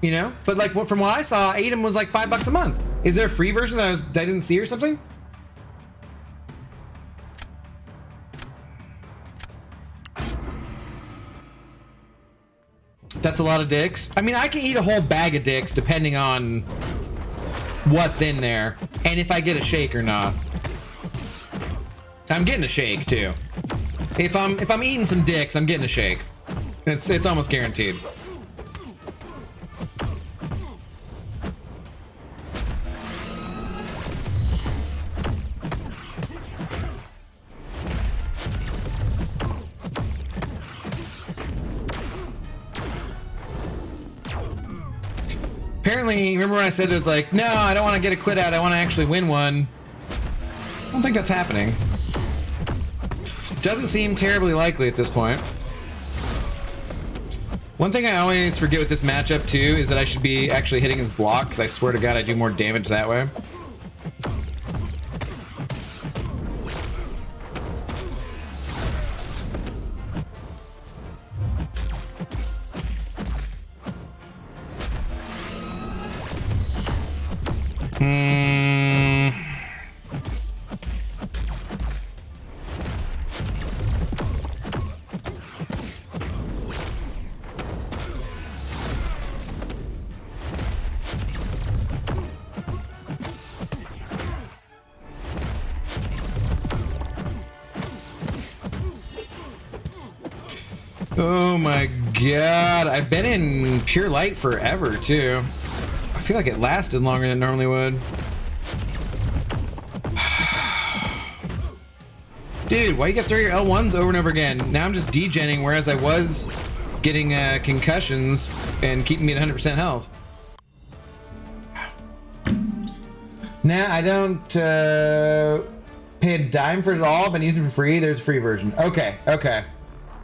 You know, but like from what I saw, Atom was like $5 a month. Is there a free version that I didn't see or something? That's a lot of Dick's. I mean, I can eat a whole bag of Dick's depending on what's in there and if I get a shake or not. I'm getting a shake too. If I'm eating some Dick's, I'm getting a shake. It's almost guaranteed. Apparently, remember when I said it was like, no, I don't want to get a quit out, I want to actually win one. I don't think that's happening. Doesn't seem terribly likely at this point. One thing I always forget with this matchup too is that I should be actually hitting his block, because I swear to God I do more damage that way. Oh my God, I've been in Pure Light forever too. I feel like it lasted longer than it normally would. Dude, why you gotta throw your L1s over and over again? Now I'm just degenning, whereas I was getting concussions and keeping me at 100% health. Nah, I don't pay a dime for it at all. I've been using it for free. There's a free version. Okay, okay.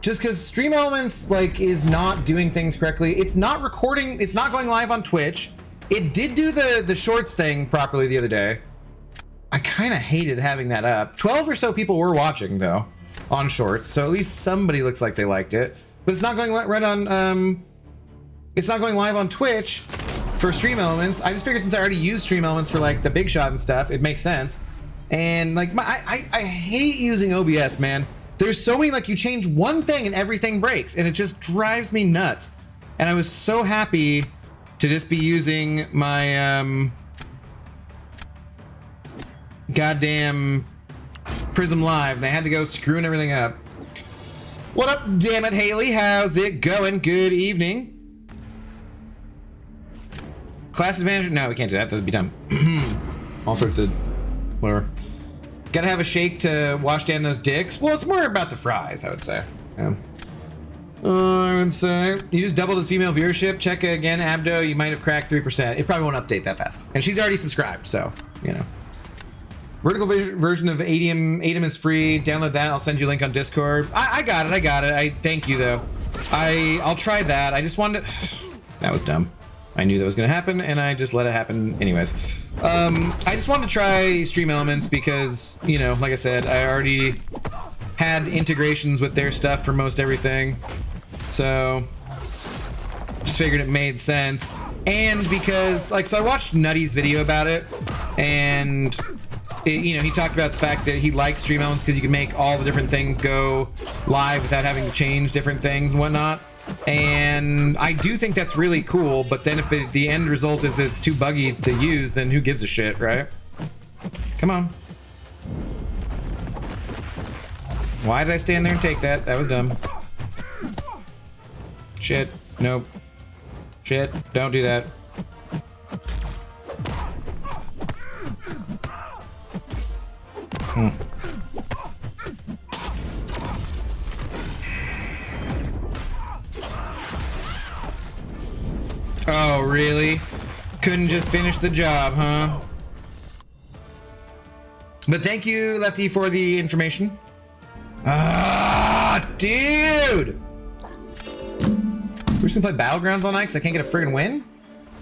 Just because Stream Elements like is not doing things correctly. It's not recording. It's not going live on Twitch. It did do the shorts thing properly the other day. I kind of hated having that up. 12 or so people were watching though on shorts, so at least somebody looks like they liked it. But it's not going right on. It's not going live on Twitch for Stream Elements. I just figured since I already used Stream Elements for like the big shot and stuff, it makes sense. And like I hate using OBS, man. There's so many, like, you change one thing and everything breaks, and it just drives me nuts. And I was so happy to just be using my goddamn Prism Live, and I had to go screwing everything up. What up, damn it, Haley? How's it going? Good evening. Class advantage? No, we can't do that. That'd be dumb. All sorts of whatever. Gotta have a shake to wash down those dicks. Well, it's more about the fries, I would say. Yeah. I would say you just doubled his female viewership. Check again, Abdo. You might have cracked 3%. It probably won't update that fast. And she's already subscribed, so you know. Vertical version of ADM is free. Download that. I'll send you a link on Discord. I got it. I got it. I thank you though. I'll try that. I just wanted to... That was dumb. I knew that was going to happen, and I just let it happen anyways. I just wanted to try Stream Elements because, you know, like I said, I already had integrations with their stuff for most everything. So, just figured it made sense. And because, like, so I watched Nutty's video about it, and, you know, he talked about the fact that he likes Stream Elements because you can make all the different things go live without having to change different things and whatnot. And I do think that's really cool, but then if the end result is it's too buggy to use, then who gives a shit, right? Come on. Why did I stand there and take that? That was dumb. Shit. Nope. Shit. Don't do that. Oh, really? Couldn't just finish the job, huh? But thank you, Lefty, for the information. Ah, dude! We're just gonna play Battlegrounds all night because I can't get a friggin' win?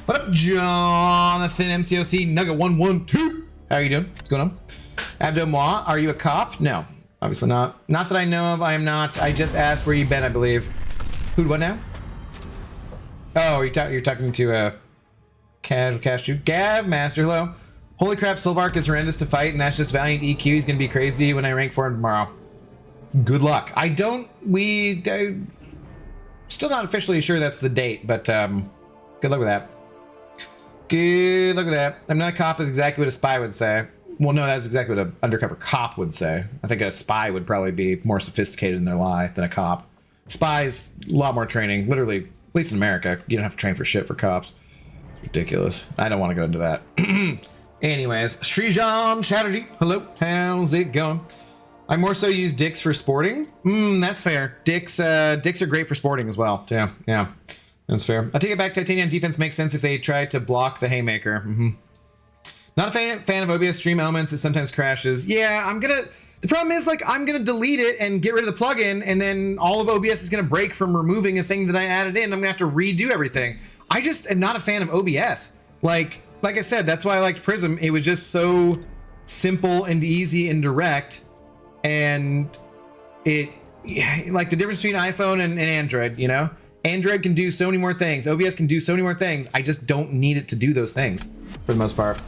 What up, Jonathan, MCOC, Nugget112? How are you doing? What's going on? Abdo Moi, are you a cop? No, obviously not. Not that I know of, I am not. I just asked where you've been, I believe. Who'd what now? Oh, you're talking to Casual Cash Shoot. Gav Master, hello. Holy crap, Sylvark is horrendous to fight, and that's just Valiant EQ. He's gonna be crazy when I rank for him tomorrow. Good luck. Still not officially sure that's the date, but good luck with that. Good luck with that. I'm not a cop is exactly what a spy would say. Well, no, that's exactly what an undercover cop would say. I think a spy would probably be more sophisticated in their lie than a cop. Spies, a lot more training. Literally, at least in America, you don't have to train for shit for cops. It's ridiculous. I don't want to go into that. Anyways, Srijan Chatterjee, hello. How's it going? I more so use dicks for sporting. That's fair. Dicks are great for sporting as well. Yeah, that's fair. I take it back. Titanium defense makes sense if they try to block the haymaker. Not a fan of OBS Stream Elements. It sometimes crashes. Yeah, the problem is, like, I'm gonna delete it and get rid of the plugin, and then all of OBS is gonna break from removing a thing that I added in. I'm gonna have to redo everything. I just am not a fan of OBS. Like I said, that's why I liked Prism. It was just so simple and easy and direct, and like the difference between iPhone and Android, you know? Android can do so many more things. OBS can do so many more things. I just don't need it to do those things for the most part.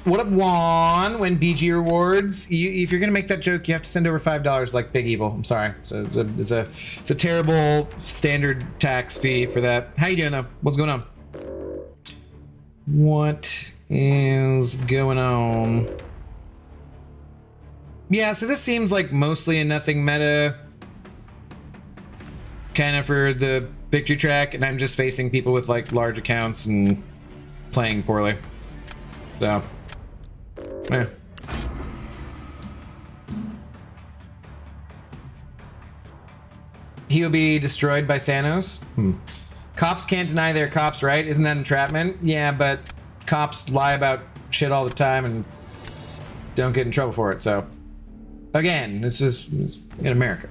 What up, Juan? When BG rewards, if you're gonna make that joke, you have to send over $5 like Big Evil. I'm sorry. So it's a terrible standard tax fee for that. How you doing though? What's going on? What is going on? Yeah, so this seems like mostly a nothing meta kind of for the victory track, and I'm just facing people with like large accounts and playing poorly. So, yeah. He'll be destroyed by Thanos. Cops can't deny they're cops, right? Isn't that entrapment? Yeah, but cops lie about shit all the time and don't get in trouble for it. So, again, this is in America.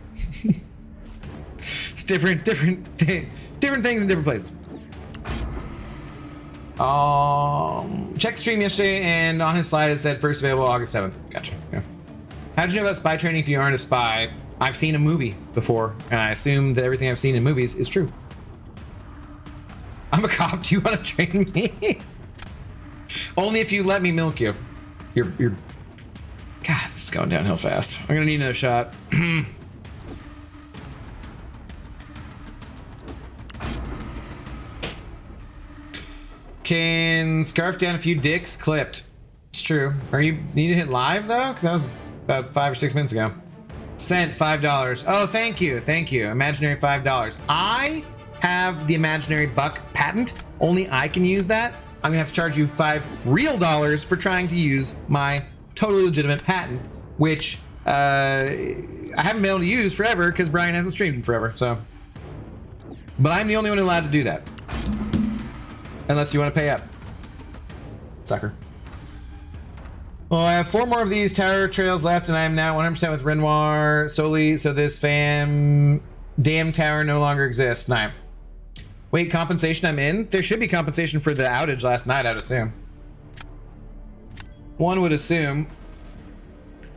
It's different things in different places. Checked the stream yesterday, and on his slide it said first available August 7th. Gotcha. Yeah. How'd you know about spy training if you aren't a spy? I've seen a movie before, and I assume that everything I've seen in movies is true. I'm a cop. Do you want to train me? Only if you let me milk you. You're. God, this is going downhill fast. I'm gonna need another shot. Can scarf down a few dicks clipped. It's true. Are you need to hit live though? Because that was about 5 or 6 minutes ago. Sent $5. Oh, thank you. Thank you. Imaginary $5. I have the imaginary buck patent. Only I can use that. I'm gonna have to charge you $5 real for trying to use my totally legitimate patent, which I haven't been able to use forever because Brian hasn't streamed in forever. So, but I'm the only one allowed to do that. Unless you want to pay up. Sucker. Well, I have 4 more of these tower trails left, and I am now 100% with Renoir solely, so this damn tower no longer exists. Nah. Wait, compensation I'm in? There should be compensation for the outage last night, I'd assume. One would assume.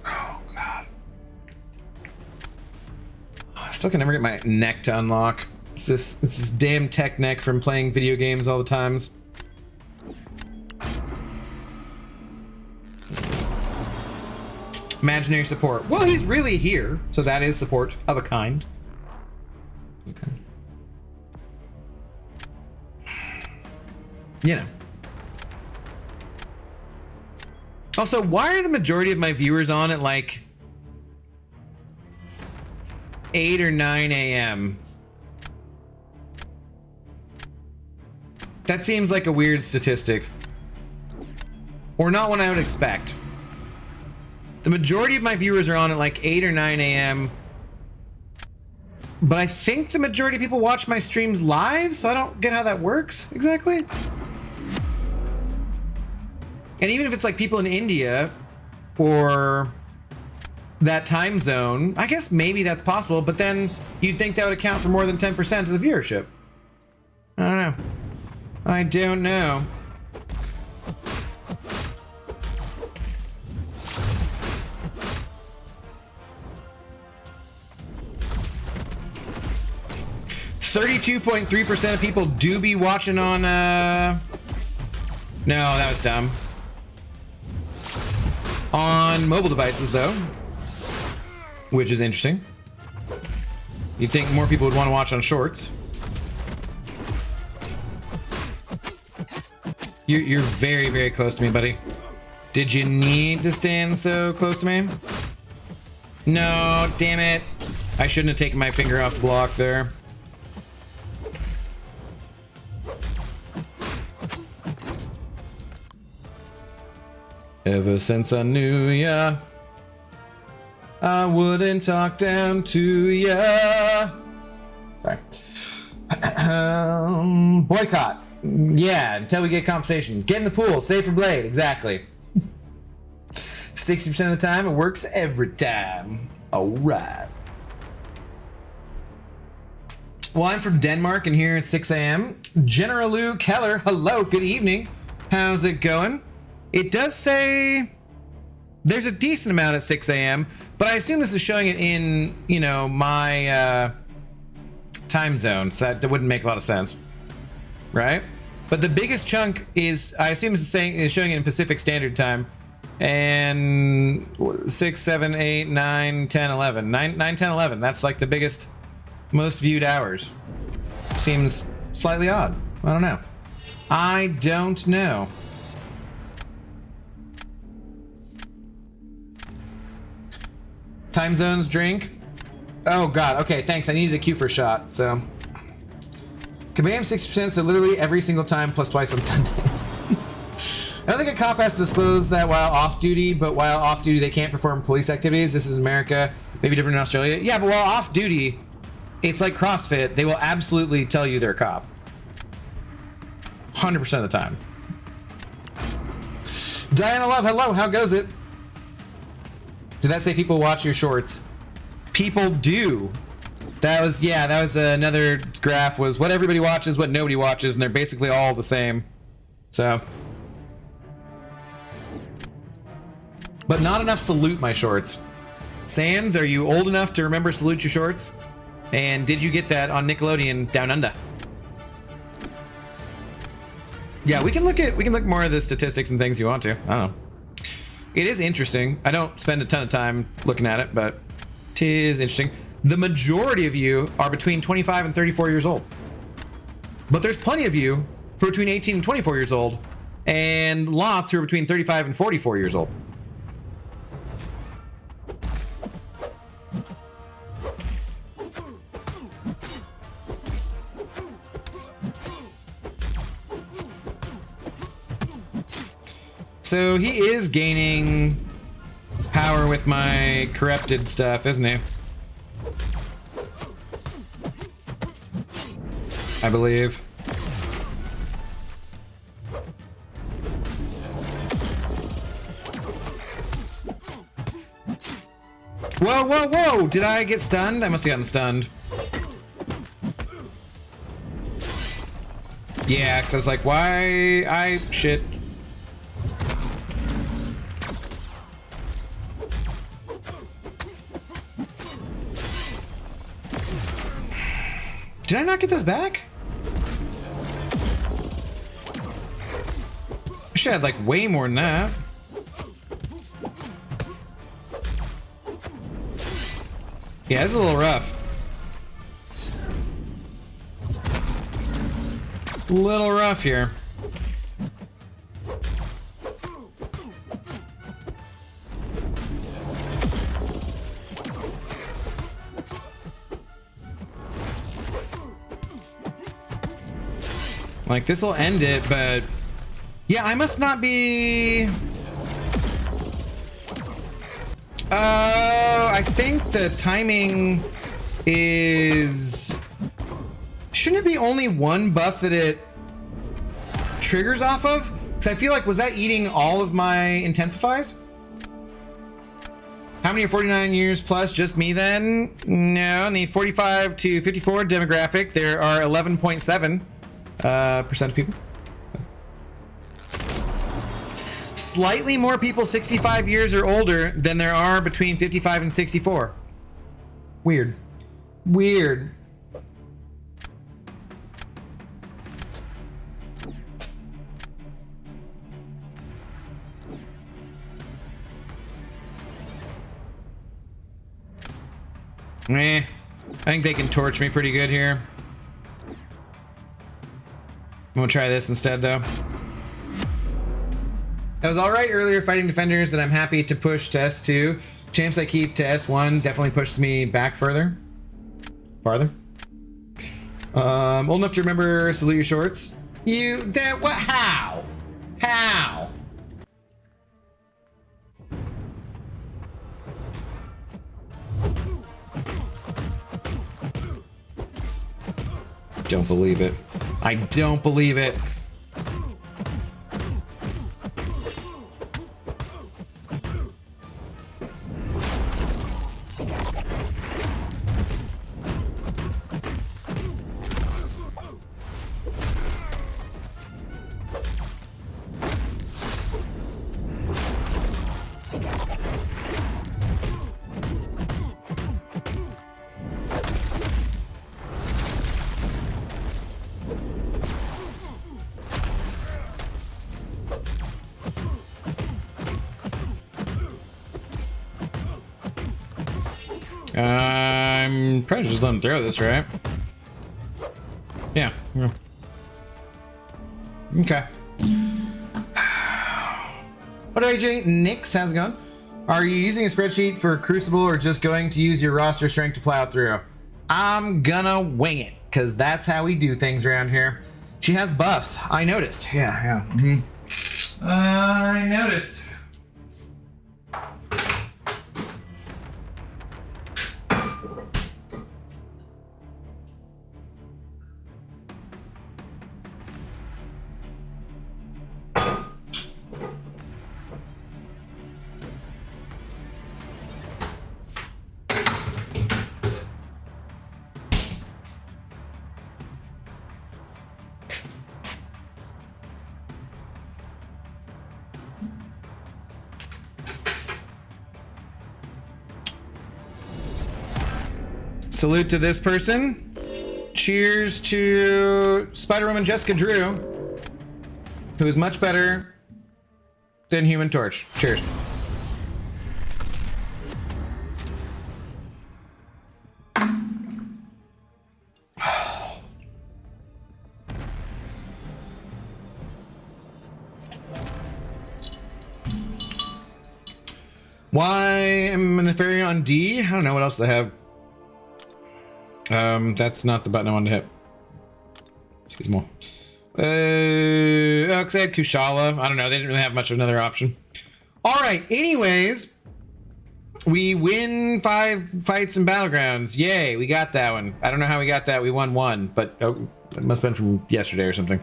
Oh, God. I still can never get my neck to unlock. It's this damn tech neck from playing video games all the times. Imaginary support. Well, he's really here, so that is support of a kind. Okay. You know. Also, why are the majority of my viewers on at like 8 or 9 a.m.? That seems like a weird statistic. Or not one I would expect. The majority of my viewers are on at like 8 or 9 a.m. But I think the majority of people watch my streams live, so I don't get how that works exactly. And even if it's like people in India or that time zone, I guess maybe that's possible, but then you'd think that would account for more than 10% of the viewership. I don't know. I don't know. .3% of people do be watching on no, that was dumb. On mobile devices though, which is interesting. You'd think more people would want to watch on shorts. You're very, very close to me, buddy. Did you need to stand so close to me? No, damn it. I shouldn't have taken my finger off the block there. Ever since I knew ya, I wouldn't talk down to ya. Sorry. Boycott. Yeah, until we get compensation. Get in the pool. Save for Blade. Exactly. 60% of the time, it works every time. All right. Well, I'm from Denmark and here at 6 a.m. General Lou Keller, hello, good evening. How's it going? It does say there's a decent amount at 6 a.m., but I assume this is showing it in, you know, my time zone, so that wouldn't make a lot of sense. Right? But the biggest chunk is, I assume it's showing it in Pacific Standard Time. And 6, 7, 8, 9, 10, 11. 9, 10, 11. That's like the biggest, most viewed hours. Seems slightly odd. I don't know. I don't know. Time zones drink. Oh god, okay, thanks. I needed a queue for a shot, so. Kabam 60%, so literally every single time plus twice on Sundays. I don't think a cop has to disclose that while off duty, but while off duty they can't perform police activities. This is America, maybe different in Australia. Yeah, but while off duty, it's like CrossFit. They will absolutely tell you they're a cop. 100% of the time. Diana Love, hello, how goes it? Did that say people watch your shorts? People do. That was another graph, was what everybody watches, what nobody watches, and they're basically all the same. So. But not enough salute my shorts. Sans, are you old enough to remember Salute Your Shorts? And did you get that on Nickelodeon Down Under? Yeah, we can look more at the statistics and things you want to. I don't know. It is interesting. I don't spend a ton of time looking at it, but it is interesting. The majority of you are between 25 and 34 years old. But there's plenty of you who are between 18 and 24 years old, and lots who are between 35 and 44 years old. So he is gaining power with my corrupted stuff, isn't he? I believe. Whoa, whoa, whoa! Did I get stunned? I must have gotten stunned. Yeah, because I was like, why? Shit. Did I not get those back? I should have had like way more than that. Yeah, this is a little rough. A little rough here. Like, this will end it, but yeah, I must not be. I think the timing is. Shouldn't it be only one buff that it triggers off of? Because I feel like, was that eating all of my intensifies? How many are 49 years plus? Just me then? No, in the 45 to 54 demographic, there are 11.7%. Percent of people. Slightly more people 65 years or older than there are between 55 and 64. Weird. Weird. I think they can torch me pretty good here. I'm gonna try this instead, though. I was alright earlier fighting defenders that I'm happy to push to S2. Champs I keep to S1 definitely pushes me back further. Farther. Old enough to remember Salute Your Shorts. What? How? How? Don't believe it. I don't believe it. I'm probably just let him throw this, right? Yeah. Okay. What are you doing? Nix, how's it going? Are you using a spreadsheet for Crucible or just going to use your roster strength to plow through? I'm gonna wing it, because that's how we do things around here. She has buffs. I noticed. Yeah. I noticed. Salute to this person. Cheers to Spider-Woman Jessica Drew, who is much better than Human Torch. Cheers. Why am I Nefarian on D? I don't know what else they have. That's not the button I wanted to hit. Excuse me. Oh, because they had Kushala. I don't know. They didn't really have much of another option. All right. Anyways, we win 5 fights in Battlegrounds. Yay. We got that one. I don't know how we got that. We won 1, but it must have been from yesterday or something.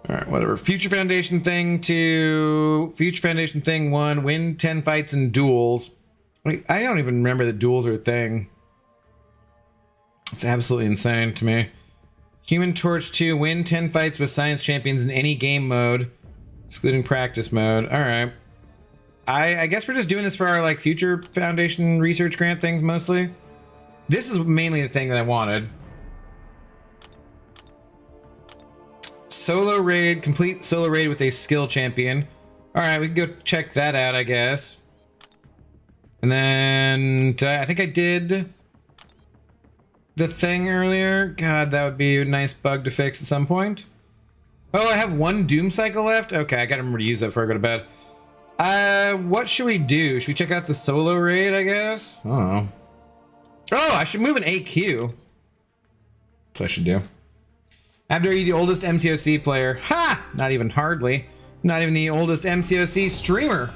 All right, whatever. Future Foundation thing 2. Future Foundation thing 1. Win 10 fights in duels. Wait, I don't even remember that duels are a thing. It's absolutely insane to me. Human Torch 2. Win 10 fights with science champions in any game mode, excluding practice mode. All right. I guess we're just doing this for our like Future Foundation research grant things mostly. This is mainly the thing that I wanted. Solo raid, complete solo raid with a skill champion. All right, we can go check that out, I guess. And then I think I did the thing earlier. God, that would be a nice bug to fix at some point. Oh, I have 1 Doom cycle left. Okay, I gotta remember to use that before I go to bed. What should we do? Should we check out the solo raid, I guess? I don't know. Oh, I should move an AQ. That's what I should do. Abdo, are you the oldest MCOC player? Ha! Not even hardly. Not even the oldest MCOC streamer.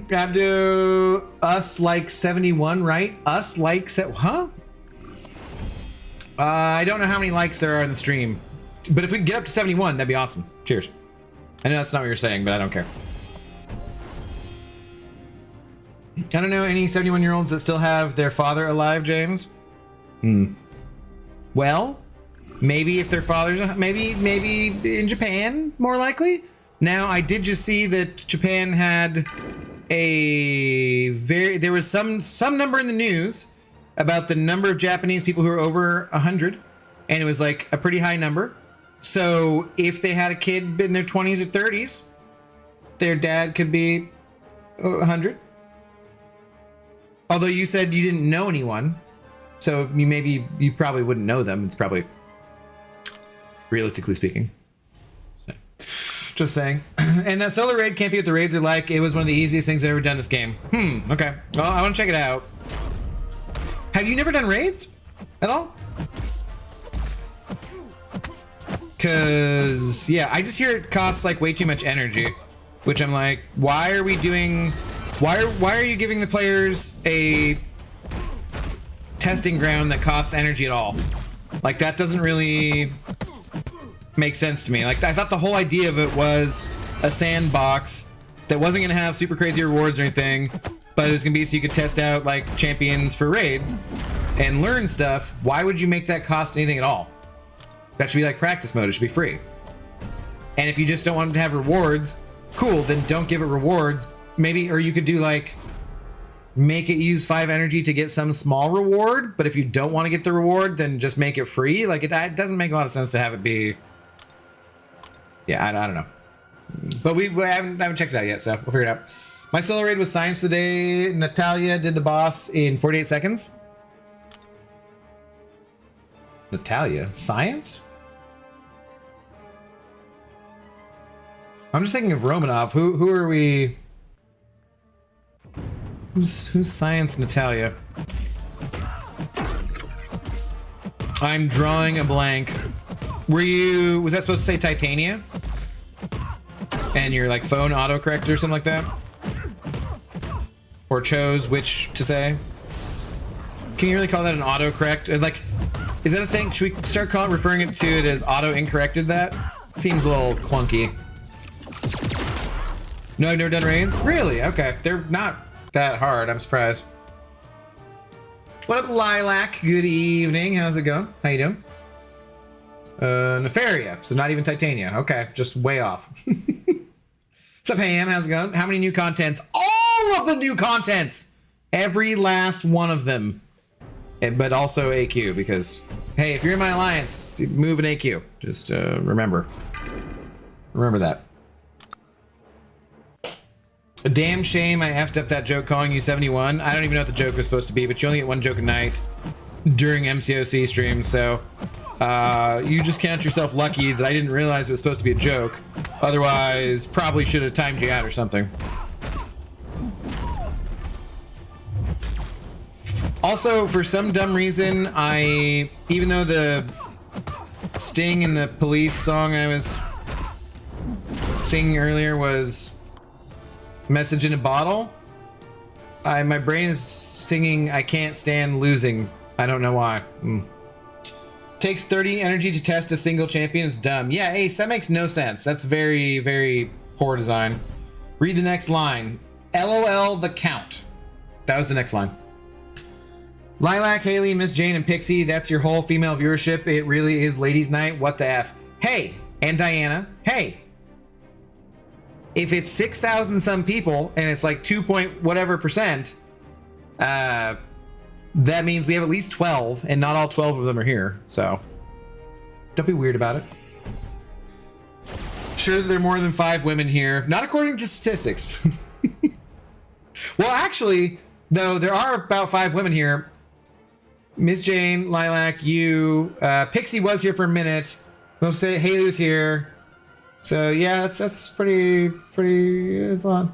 Abdo, us like 71, right? Us like, huh? I don't know how many likes there are in the stream, but if we can get up to 71, that'd be awesome. Cheers. I know that's not what you're saying, but I don't care. I don't know any 71-year-olds that still have their father alive, James. Well, maybe if their father's maybe in Japan, more likely. Now, I did just see that Japan had there was some number in the news about the number of Japanese people who are over 100, and it was like a pretty high number. So if they had a kid in their 20s or 30s, their dad could be 100. Although you said you didn't know anyone. So you probably wouldn't know them. It's probably, realistically speaking. So, just saying. And that solo raid can't be what the raids are like. It was one of the easiest things I've ever done in this game. Okay. Well, I want to check it out. Have you never done raids at all? Cause yeah, I just hear it costs like way too much energy, which I'm like, why are we doing? Why are you giving the players a testing ground that costs energy at all? Like, that doesn't really make sense to me. Like, I thought the whole idea of it was a sandbox that wasn't gonna have super crazy rewards or anything, but it was gonna be so you could test out like champions for raids and learn stuff. Why would you make that cost anything at all? That should be like practice mode. It should be free. And if you just don't want it to have rewards, cool, then don't give it rewards. Maybe, or you could do like, make it use 5 energy to get some small reward, but if you don't want to get the reward, then just make it free. Like, it doesn't make a lot of sense to have it be, yeah, I don't know. But I haven't checked it out yet, so we'll figure it out. My solo raid was science today. Natalia did the boss in 48 seconds. Natalia? Science? I'm just thinking of Romanov. Who are we? Who's Science Natalia? I'm drawing a blank. Was that supposed to say Titania? And your like phone autocorrect or something like that? Or chose which to say? Can you really call that an autocorrect? Like, is that a thing? Should we start referring to it as auto incorrected that? Seems a little clunky. No, I've never done raids? Really? Okay. They're not that hard. I'm surprised. What up, Lilac? Good evening. How's it going? How you doing? Nefaria. So not even Titania. Okay. Just way off. What's up, Ham? How's it going? How many new contents? Oh! all of the new contents. Every last one of them. But also AQ, because, hey, if you're in my alliance, move an AQ. Just remember. Remember that. A damn shame I effed up that joke calling you 71. I don't even know what the joke was supposed to be, but you only get one joke a night during MCOC streams, so you just count yourself lucky that I didn't realize it was supposed to be a joke. Otherwise, probably should have timed you out or something. Also, for some dumb reason, even though the Sting and the Police song I was singing earlier was Message in a Bottle, my brain is singing I Can't Stand Losing. I don't know why. Takes 30 energy to test a single champion. It's dumb. Yeah, Ace, that makes no sense. That's very, very poor design. Read the next line. LOL the count. That was the next line. Lilac, Haley, Miss Jane, and Pixie, that's your whole female viewership. It really is ladies' night. What the F? Hey, and Diana, hey. If it's 6,000 some people and it's like 2 point whatever percent, that means we have at least 12, and not all 12 of them are here. So don't be weird about it. Sure that there are more than 5 women here, not according to statistics. Well, actually, though, there are about 5 women here. Miss Jane, Lilac, you, Pixie was here for a minute. We'll say Haley was here. So yeah, that's pretty. It's on.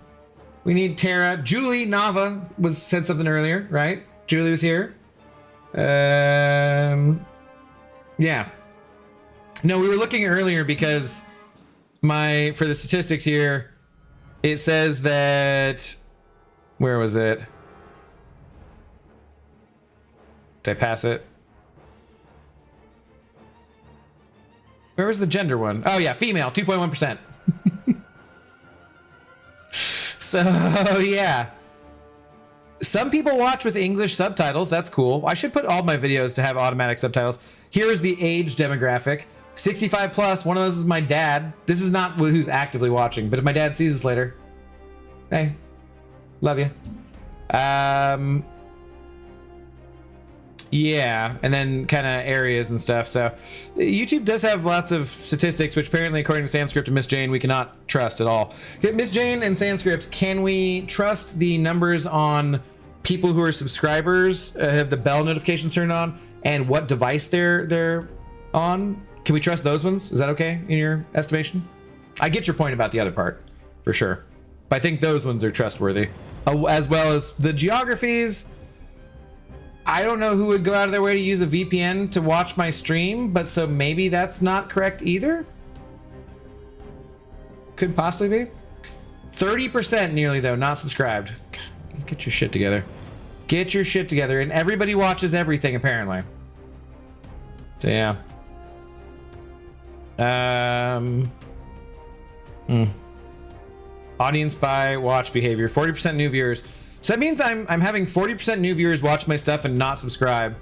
We need Tara, Julie, Nava said something earlier, right? Julie was here. Yeah. No, we were looking earlier because for the statistics here, it says that, where was it? Did I pass it? Where was the gender one? Oh yeah, female, 2.1%. So yeah. Some people watch with English subtitles. That's cool. I should put all my videos to have automatic subtitles. Here is the age demographic. 65 plus. One of those is my dad. This is not who's actively watching, but if my dad sees this later, hey, love you. Yeah, and then kind of areas and stuff. So YouTube does have lots of statistics, which apparently, according to Sanskrit and Miss Jane, we cannot trust at all. Miss Jane and Sanskrit, can we trust the numbers on people who are subscribers, have the bell notifications turned on, and what device they're on? Can we trust those ones? Is that okay in your estimation? I get your point about the other part, for sure. But I think those ones are trustworthy. As well as the geographies. I don't know who would go out of their way to use a VPN to watch my stream, but so maybe that's not correct either. Could possibly be. 30% nearly, though, not subscribed. God, get your shit together. Get your shit together. And everybody watches everything, apparently. So, yeah. Audience by watch behavior. 40% new viewers. So that means I'm having 40% new viewers watch my stuff and not subscribe.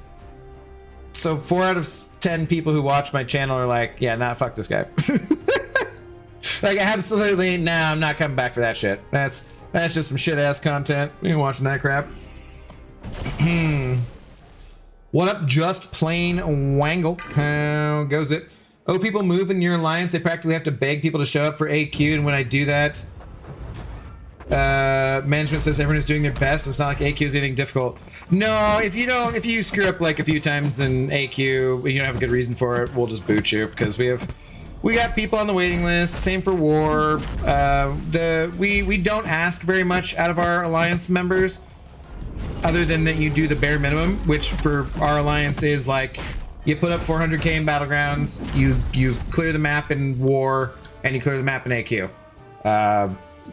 So 4 out of 10 people who watch my channel are like, yeah, nah, fuck this guy. Like, absolutely, nah, I'm not coming back for that shit. That's just some shit ass content. You ain't watching that crap. What up, just plain Wangle? How goes it? Oh, people move in your alliance. They practically have to beg people to show up for AQ, and when I do that, management says everyone is doing their best. It's not like AQ is anything difficult. No, if you screw up like a few times in AQ, you don't have a good reason for it, we'll just boot you, because we got people on the waiting list. Same for war. We don't ask very much out of our alliance members, other than that you do the bare minimum, which for our alliance is like you put up 400k in Battlegrounds, you clear the map in war, and you clear the map in AQ.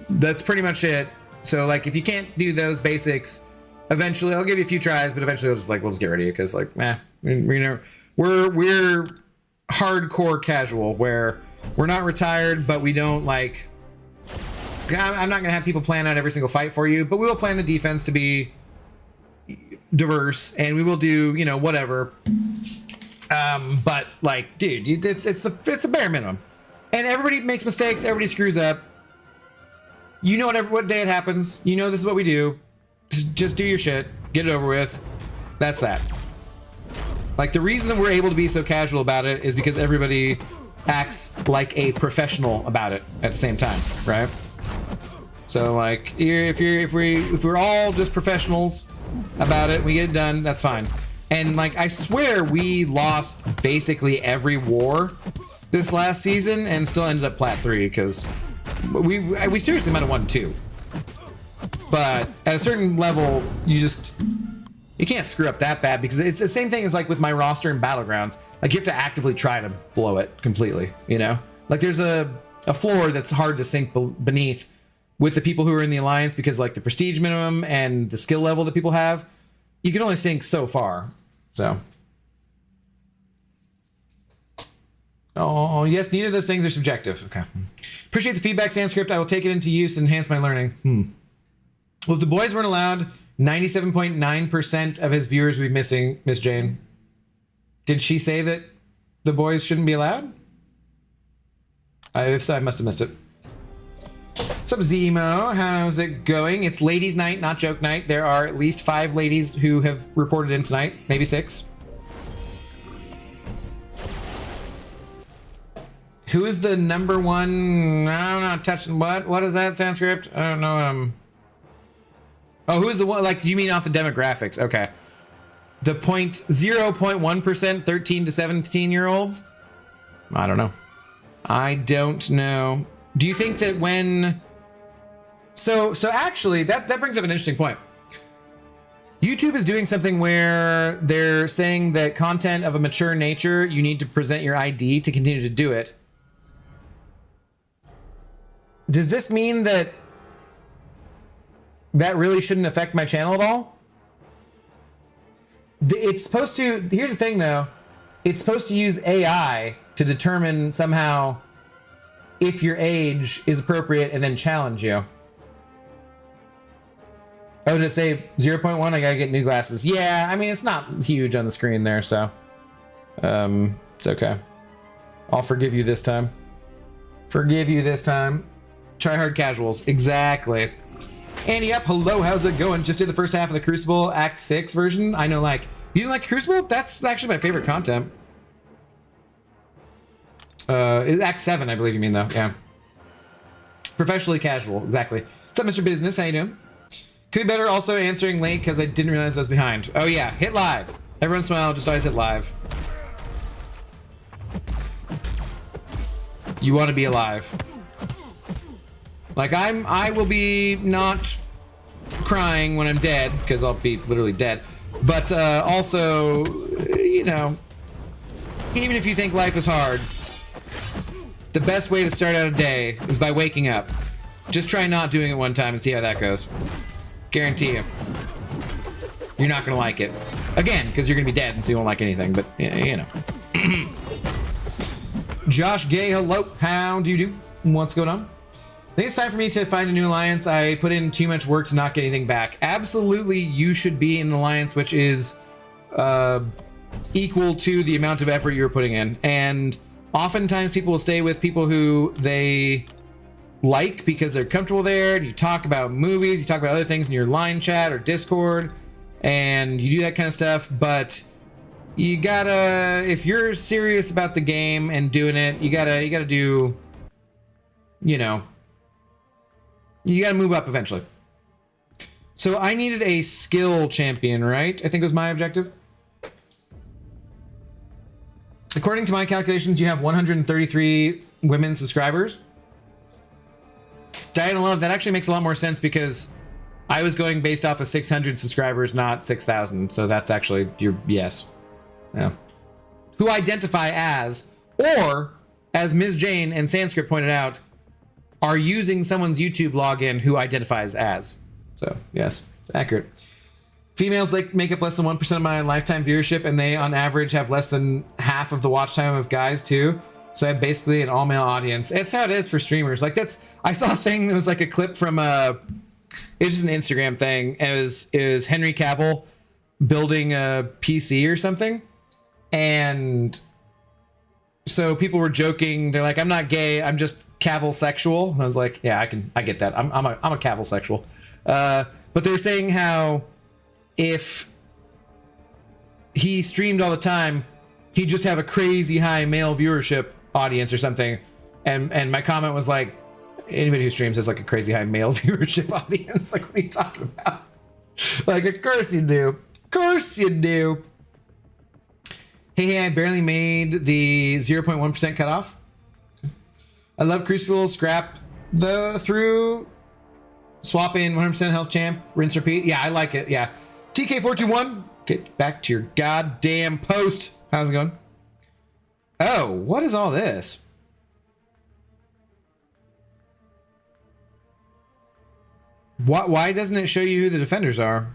That's pretty much it. So like, if you can't do those basics, eventually I'll give you a few tries, but eventually we'll just get rid of you, because like, we're hardcore casual, where we're not retired, but we don't like. I'm not gonna have people plan out every single fight for you, but we will plan the defense to be diverse, and we will do whatever. But like, dude, it's the bare minimum, and everybody makes mistakes, everybody screws up. You know what day it happens. You know this is what we do. Just do your shit. Get it over with. That's that. Like, the reason that we're able to be so casual about it is because everybody acts like a professional about it at the same time, right? So like, if we're all just professionals about it, we get it done, that's fine. And like, I swear we lost basically every war this last season and still ended up plat 3 because we seriously might have won 2. But at a certain level, you can't screw up that bad because it's the same thing as like with my roster in Battlegrounds. Like, you have to actively try to blow it completely, you know? Like, there's a floor that's hard to sink beneath with the people who are in the alliance because like the prestige minimum and the skill level that people have, you can only sink so far. So, oh yes, neither of those things are subjective. Okay, appreciate the feedback, Sanskrit. I will take it into use and enhance my learning. Well, if the boys weren't allowed, 97.9% of his viewers would be missing. Miss Jane, did she say that the boys shouldn't be allowed? If so, I must have missed it. What's up, Zemo? How's it going? It's ladies' night, not joke night. There are at least 5 ladies who have reported in tonight, maybe 6. Who is the number one? I'm not touching what? What is that, Sanskrit? I don't know. Oh, who is the one? Like, you mean off the demographics? Okay. The 0.1% 13 to 17-year-olds? I don't know. I don't know. Do you think that when... So actually, that brings up an interesting point. YouTube is doing something where they're saying that content of a mature nature, you need to present your ID to continue to do it. Does this mean that really shouldn't affect my channel at all? It's supposed to... Here's the thing, though. It's supposed to use AI to determine somehow if your age is appropriate and then challenge you. Oh, to say 0.1, I gotta get new glasses. Yeah, I mean, it's not huge on the screen there, so it's okay. I'll forgive you this time. Forgive you this time. Try hard casuals. Exactly. Andy, yep, hello, how's it going? Just did the first half of the Crucible Act 6 version. I know, like, you didn't like the Crucible? That's actually my favorite content. Act 7, I believe you mean, though. Yeah. Professionally casual, exactly. What's up, Mr. Business? How you doing? Could be better also answering late because I didn't realize I was behind. Oh yeah, hit live. Everyone smile, just always hit live. You want to be alive. Like, I will be not crying when I'm dead because I'll be literally dead. But also, you know, even if you think life is hard, the best way to start out a day is by waking up. Just try not doing it one time and see how that goes. Guarantee you. You're not going to like it. Again, because you're going to be dead and so you won't like anything, but, you know. Josh Gay, hello. How do you do? What's going on? I think it's time for me to find a new alliance. I put in too much work to not get anything back. Absolutely, you should be in an alliance which is equal to the amount of effort you're putting in. And oftentimes people will stay with people who they like because they're comfortable there, and you talk about movies, you talk about other things in your line chat or Discord, and you do that kind of stuff. But you gotta, if you're serious about the game and doing it, you gotta do, you know, you gotta move up eventually. So I needed a skill champion, right? I think was my objective. According to my calculations, you have 133 women subscribers. Diana Love, that actually makes a lot more sense because I was going based off of 600 subscribers, not 6,000. So that's actually your yes. Yeah. Who identify as, or as Ms. Jane and Sanskrit pointed out, are using someone's YouTube login who identifies as. So yes, it's accurate. Females make up less than 1% of my lifetime viewership, and they on average have less than half of the watch time of guys too. So I have basically an all male audience. It's how it is for streamers. Like, that's, I saw a thing that was like a clip from it was just an Instagram thing. It was Henry Cavill building a PC or something, and So people were joking. They're like, I'm not gay. I'm just cavil sexual. And I was like, yeah, I get that. I'm a cavil sexual. But they're saying how if he streamed all the time, he'd just have a crazy high male viewership audience or something. And my comment was like, anybody who streams has like a crazy high male viewership audience. Like, what are you talking about? Like, of course you do. Of course you do. Hey, I barely made the 0.1% cutoff. I love Crucible. Scrap through. Swap in 100% health champ. Rinse, repeat. Yeah, I like it. Yeah. TK421. Get back to your goddamn post. How's it going? Oh, what is all this? Why doesn't it show you who the defenders are?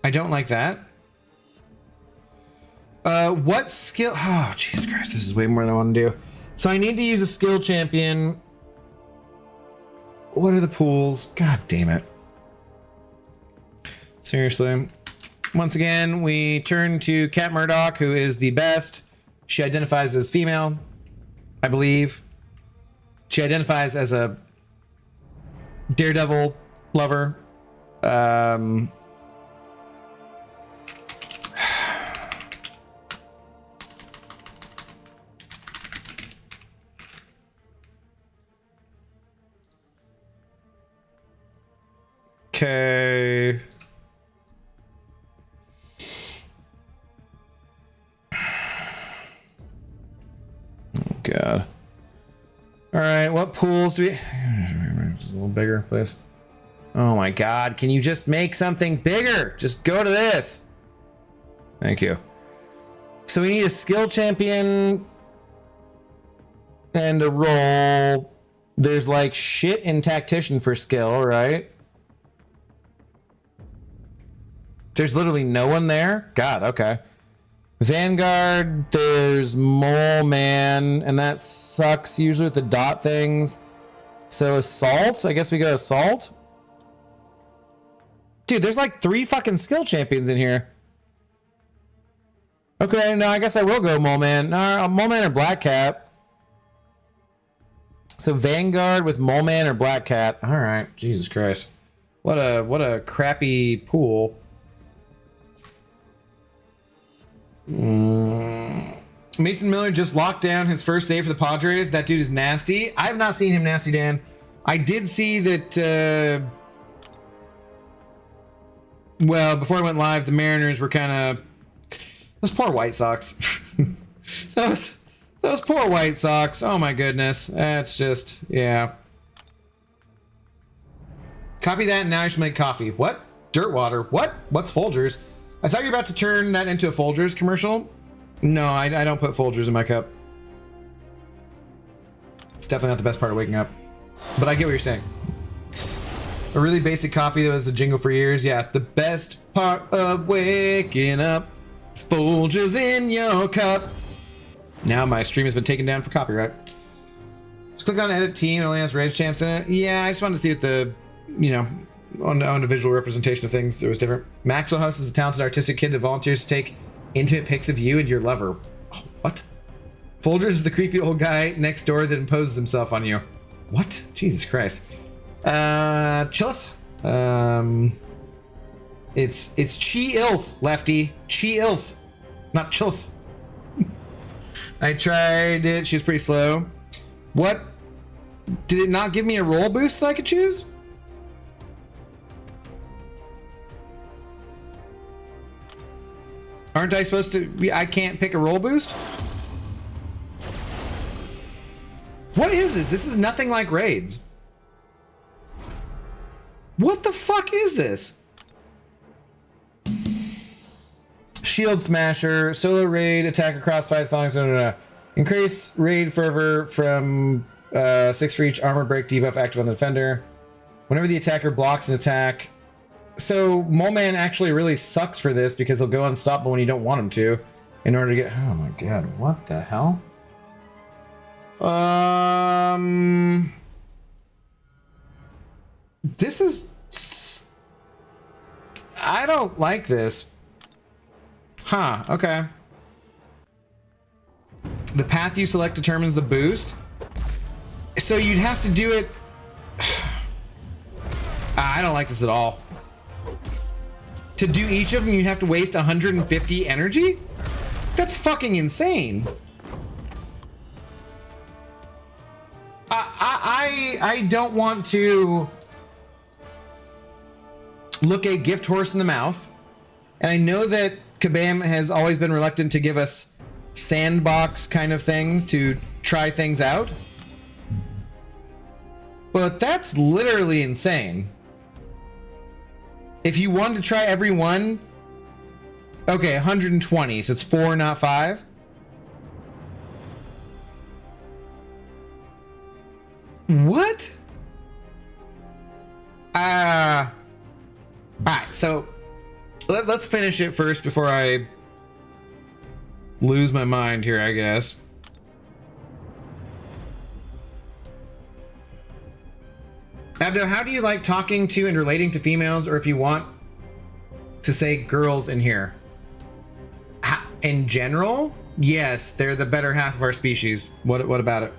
I don't like that. What skill? Oh, Jesus Christ. This is way more than I want to do. So I need to use a skill champion. What are the pools? God damn it. Seriously. Once again, we turn to Kat Murdoch, who is the best. She identifies as female, I believe. She identifies as a daredevil lover. Okay. Oh, God. All right, what pools do we... It's a little bigger, please. Oh, my God. Can you just make something bigger? Just go to this. Thank you. So we need a skill champion and a role. There's like shit in tactician for skill, right? There's literally no one there? God, okay. Vanguard, there's Mole Man, and that sucks usually with the dot things. So Assault? I guess we go Assault? Dude, there's like 3 fucking skill champions in here. Okay, no, I guess I will go Mole Man. No, Mole Man or Black Cat. So Vanguard with Mole Man or Black Cat. All right, Jesus Christ. What a crappy pool. Mason Miller just locked down his first save for the Padres. That dude is nasty. I have not seen him nasty, Dan. I did see that, well, before I went live, the Mariners were kind of... Those poor White Sox. those poor White Sox. Oh my goodness. That's just, yeah. Copy that and now I should make coffee. What? Dirt water. What? What's Folgers? I thought you were about to turn that into a Folgers commercial. No, I don't put Folgers in my cup. It's definitely not the best part of waking up. But I get what you're saying. A really basic coffee that was a jingle for years. Yeah, the best part of waking up is Folgers in your cup. Now my stream has been taken down for copyright. Just click on edit team. It only has Rage Champs in it. Yeah, I just wanted to see what the, you know, on a visual representation of things, it was different. Maxwell House is a talented artistic kid that volunteers to take intimate pics of you and your lover. Oh, what? Folgers is the creepy old guy next door that imposes himself on you. What? Jesus Christ. Chillith. It's Chi-Ilth, Lefty. Chi-Ilth, not Chillith. I tried it. She was pretty slow. What? Did it not give me a roll boost that I could choose? Aren't I supposed to be... I can't pick a roll boost? What is this? This is nothing like raids. What the fuck is this? Shield Smasher, solo raid, attacker crossfire, following... Increase raid fervor from 6 for each armor break debuff active on the defender. Whenever the attacker blocks an attack... So Mole Man actually really sucks for this because he'll go unstoppable when you don't want him to in order to get... Oh my god, what the hell? This is... I don't like this. Huh, okay. The path you select determines the boost. So you'd have to do it. I don't like this at all. To do each of them, you'd have to waste 150 energy? That's fucking insane. I don't want to look a gift horse in the mouth. And I know that Kabam has always been reluctant to give us sandbox kind of things to try things out. But that's literally insane. If you wanted to try every one, okay, 120, so it's 4, not 5. What? Alright, so let's finish it first before I lose my mind here, I guess. Abdo, how do you like talking to and relating to females, or if you want to say girls in here? In general, yes, they're the better half of our species. What about it?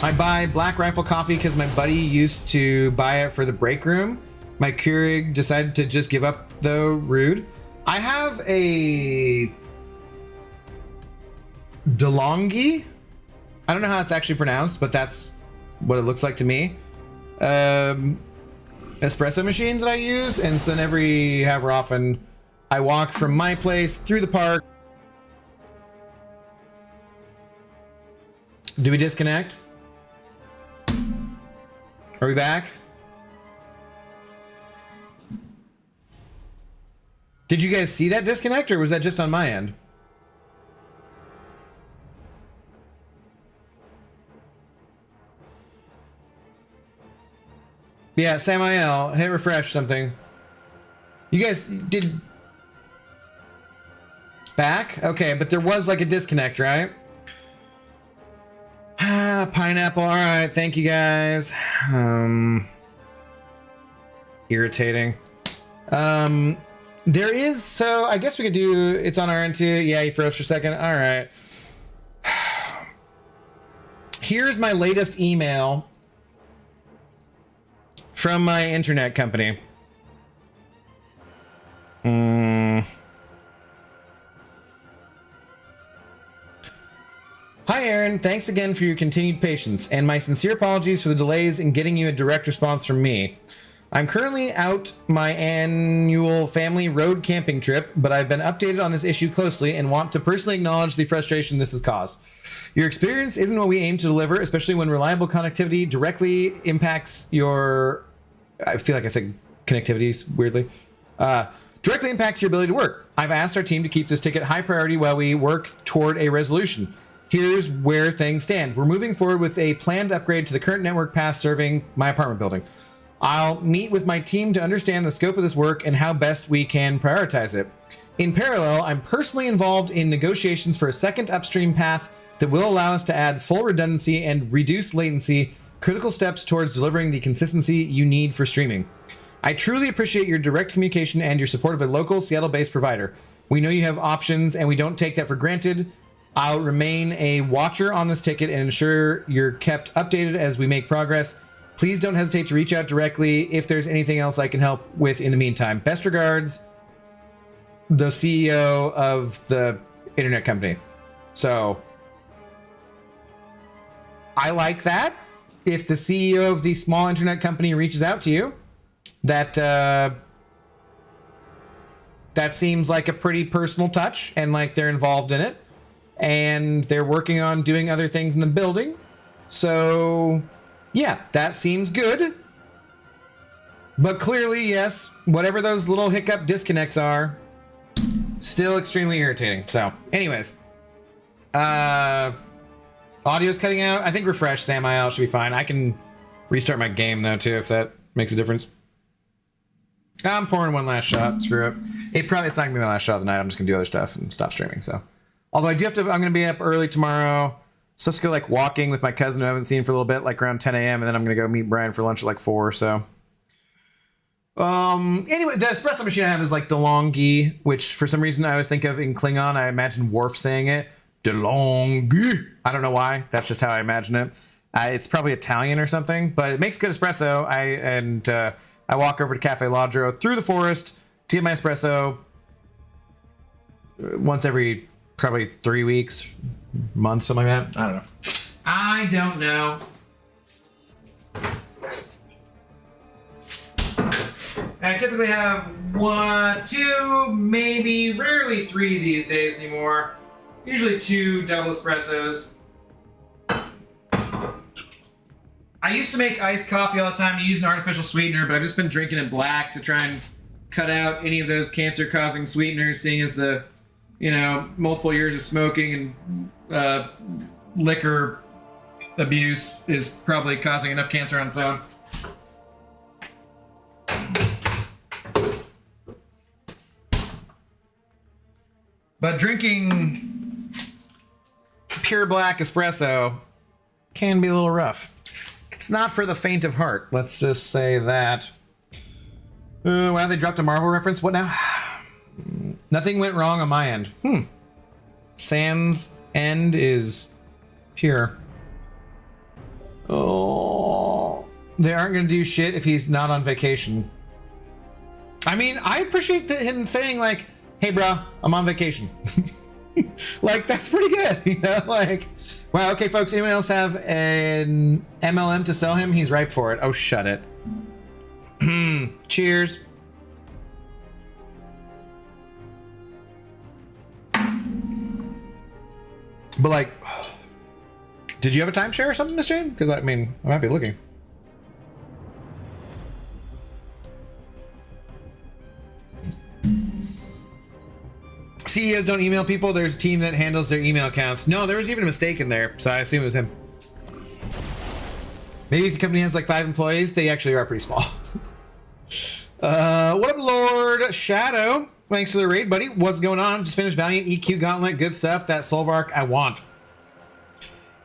I buy Black Rifle coffee because my buddy used to buy it for the break room. My Keurig decided to just give up, though. Rude. I have a DeLonghi. I don't know how it's actually pronounced, but that's what it looks like to me. Espresso machine that I use, and so then every however often I walk from my place through the park. Do we disconnect? Are we back? Did you guys see that disconnect, or was that just on my end? Yeah, Samael, hit refresh something. You guys did back? Okay, but there was like a disconnect, right? Pineapple, all right, thank you guys. Irritating. There is, so I guess we could do, it's on our end too. Yeah, you froze for a second. All right. Here's my latest email from my internet company. Hi, Aaron. Thanks again for your continued patience, and my sincere apologies for the delays in getting you a direct response from me. I'm currently out my annual family road camping trip, but I've been updated on this issue closely and want to personally acknowledge the frustration this has caused. Your experience isn't what we aim to deliver, especially when reliable connectivity directly impacts your... I feel like I said connectivity weirdly. Directly impacts your ability to work. I've asked our team to keep this ticket high priority while we work toward a resolution. Here's where things stand. We're moving forward with a planned upgrade to the current network path serving my apartment building. I'll meet with my team to understand the scope of this work and how best we can prioritize it. In parallel, I'm personally involved in negotiations for a second upstream path that will allow us to add full redundancy and reduce latency, critical steps towards delivering the consistency you need for streaming. I truly appreciate your direct communication and your support of a local Seattle-based provider. We know you have options and we don't take that for granted. I'll remain a watcher on this ticket and ensure you're kept updated as we make progress. Please don't hesitate to reach out directly if there's anything else I can help with in the meantime. Best regards, the CEO of the internet company. So I like that. If the CEO of the small internet company reaches out to you, that seems like a pretty personal touch and like they're involved in it. And they're working on doing other things in the building. So yeah, that seems good. But clearly, yes, whatever those little hiccup disconnects are, still extremely irritating. So anyways, audio's cutting out. I think refresh Samael should be fine. I can restart my game though too, if that makes a difference. I'm pouring one last shot. Screw it. It's not gonna be my last shot of the night. I'm just gonna do other stuff and stop streaming. So, although I do have to, I'm gonna be up early tomorrow. So let's go walking with my cousin who I haven't seen for a little bit, like around 10 a.m. And then I'm gonna go meet Brian for lunch at 4. So Anyway, the espresso machine I have is like DeLonghi, which for some reason I always think of in Klingon. I imagine Worf saying it. DeLonghi. I don't know why. That's just how I imagine it. It's probably Italian or something, but it makes good espresso. I walk over to Cafe Ladro through the forest to get my espresso once every probably 3 weeks, month, something like that. I don't know. I typically have 1, 2, maybe rarely 3 these days anymore. Usually 2 double espressos. I used to make iced coffee all the time to use an artificial sweetener, but I've just been drinking it black to try and cut out any of those cancer-causing sweeteners, seeing as the, multiple years of smoking and liquor abuse is probably causing enough cancer on its own. But drinking pure black espresso can be a little rough. It's not for the faint of heart. Let's just say that. Wow, they dropped a Marvel reference. What now? Nothing went wrong on my end. Sans end is pure. Oh, they aren't going to do shit if he's not on vacation. I mean, I appreciate him saying like, hey, bro, I'm on vacation. Like, that's pretty good, like, wow, okay, folks, anyone else have an MLM to sell him? He's ripe for it. Oh, shut it. Cheers. But, like, did you have a timeshare or something, Miss Jane? Because, I mean, I might be looking. CEOs don't email people. There's a team that handles their email accounts. No, there was even a mistake in there, so I assume it was him. Maybe if the company has like 5 employees, they actually are pretty small. What up, Lord Shadow? Thanks for the raid, buddy. What's going on? Just finished Valiant EQ Gauntlet. Good stuff. That Solvark I want.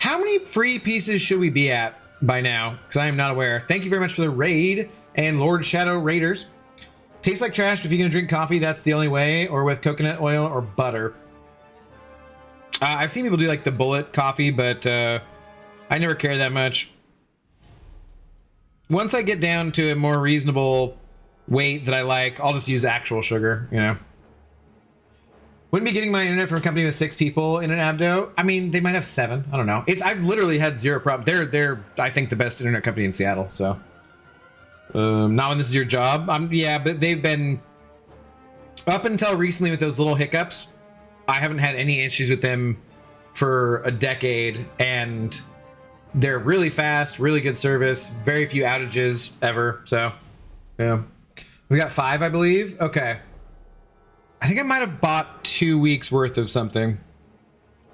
How many free pieces should we be at by now? Because I am not aware. Thank you very much for the raid and Lord Shadow Raiders. Tastes like trash, but if you're gonna drink coffee, that's the only way, or with coconut oil or butter. I've seen people do like the bullet coffee, but I never care that much. Once I get down to a more reasonable weight that I like, I'll just use actual sugar, Wouldn't be getting my internet from a company with 6 people in an Abdo. I mean, they might have 7. I don't know. I've literally had 0 problem. They're I think the best internet company in Seattle, so. Not when this is your job. Yeah, but they've been up until recently with those little hiccups. I haven't had any issues with them for a decade, and they're really fast, really good service, very few outages ever. So, yeah, we got 5, I believe. Okay, I think I might have bought 2 weeks worth of something.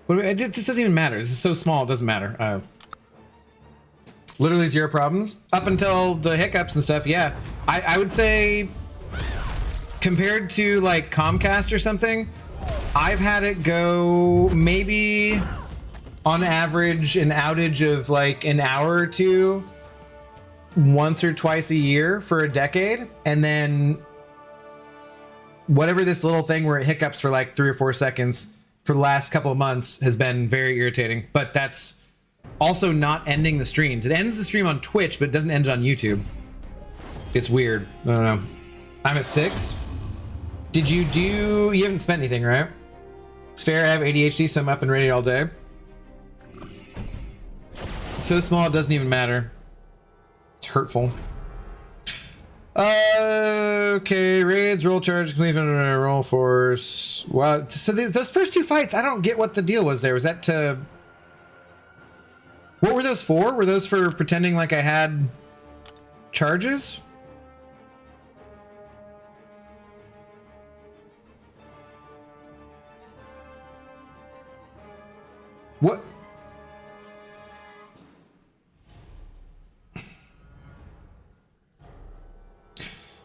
But it just doesn't even matter. This is so small, it doesn't matter. Literally 0 problems up until the hiccups and stuff. Yeah, I would say compared to like Comcast or something, I've had it go maybe on average an outage of like an hour or 2 once or twice a year for a decade. And then whatever this little thing where it hiccups for like 3 or 4 seconds for the last couple of months has been very irritating. But that's also not ending the streams. It ends the stream on Twitch, but it doesn't end it on YouTube. It's weird. I don't know. I'm at 6. You haven't spent anything, right? It's fair. I have ADHD, so I'm up and ready all day. It's so small, it doesn't even matter. It's hurtful. Okay, raids, roll charge, complete roll force. Wow. So those first 2 fights, I don't get what the deal was there. Was that to... What were those for? Were those for pretending like I had charges? What?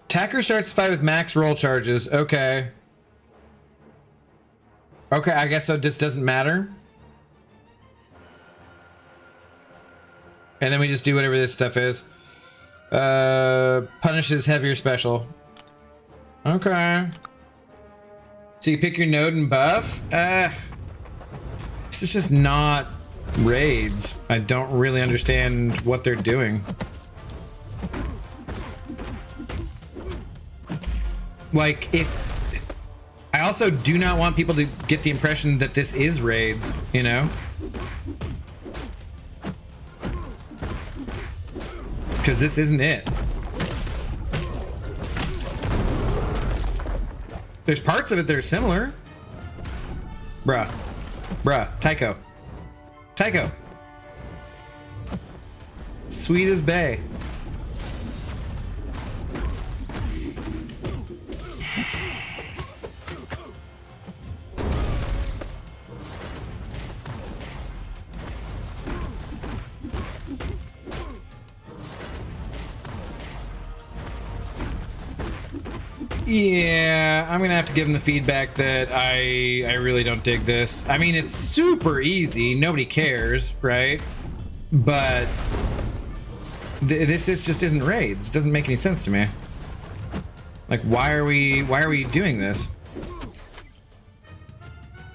Tacker starts the fight with max roll charges. Okay. Okay, I guess so it just doesn't matter. And then we just do whatever this stuff is. Punishes heavier special. Okay. So you pick your node and buff? This is just not raids. I don't really understand what they're doing. Like, if... I also do not want people to get the impression that this is raids, you know? Because this isn't it. There's parts of it that are similar. Bruh. Tycho. Sweet as Bay. Yeah, I'm gonna have to give him the feedback that I really don't dig this. I mean, it's super easy. Nobody cares, right? But this just isn't raids. It doesn't make any sense to me. Like, why are we doing this?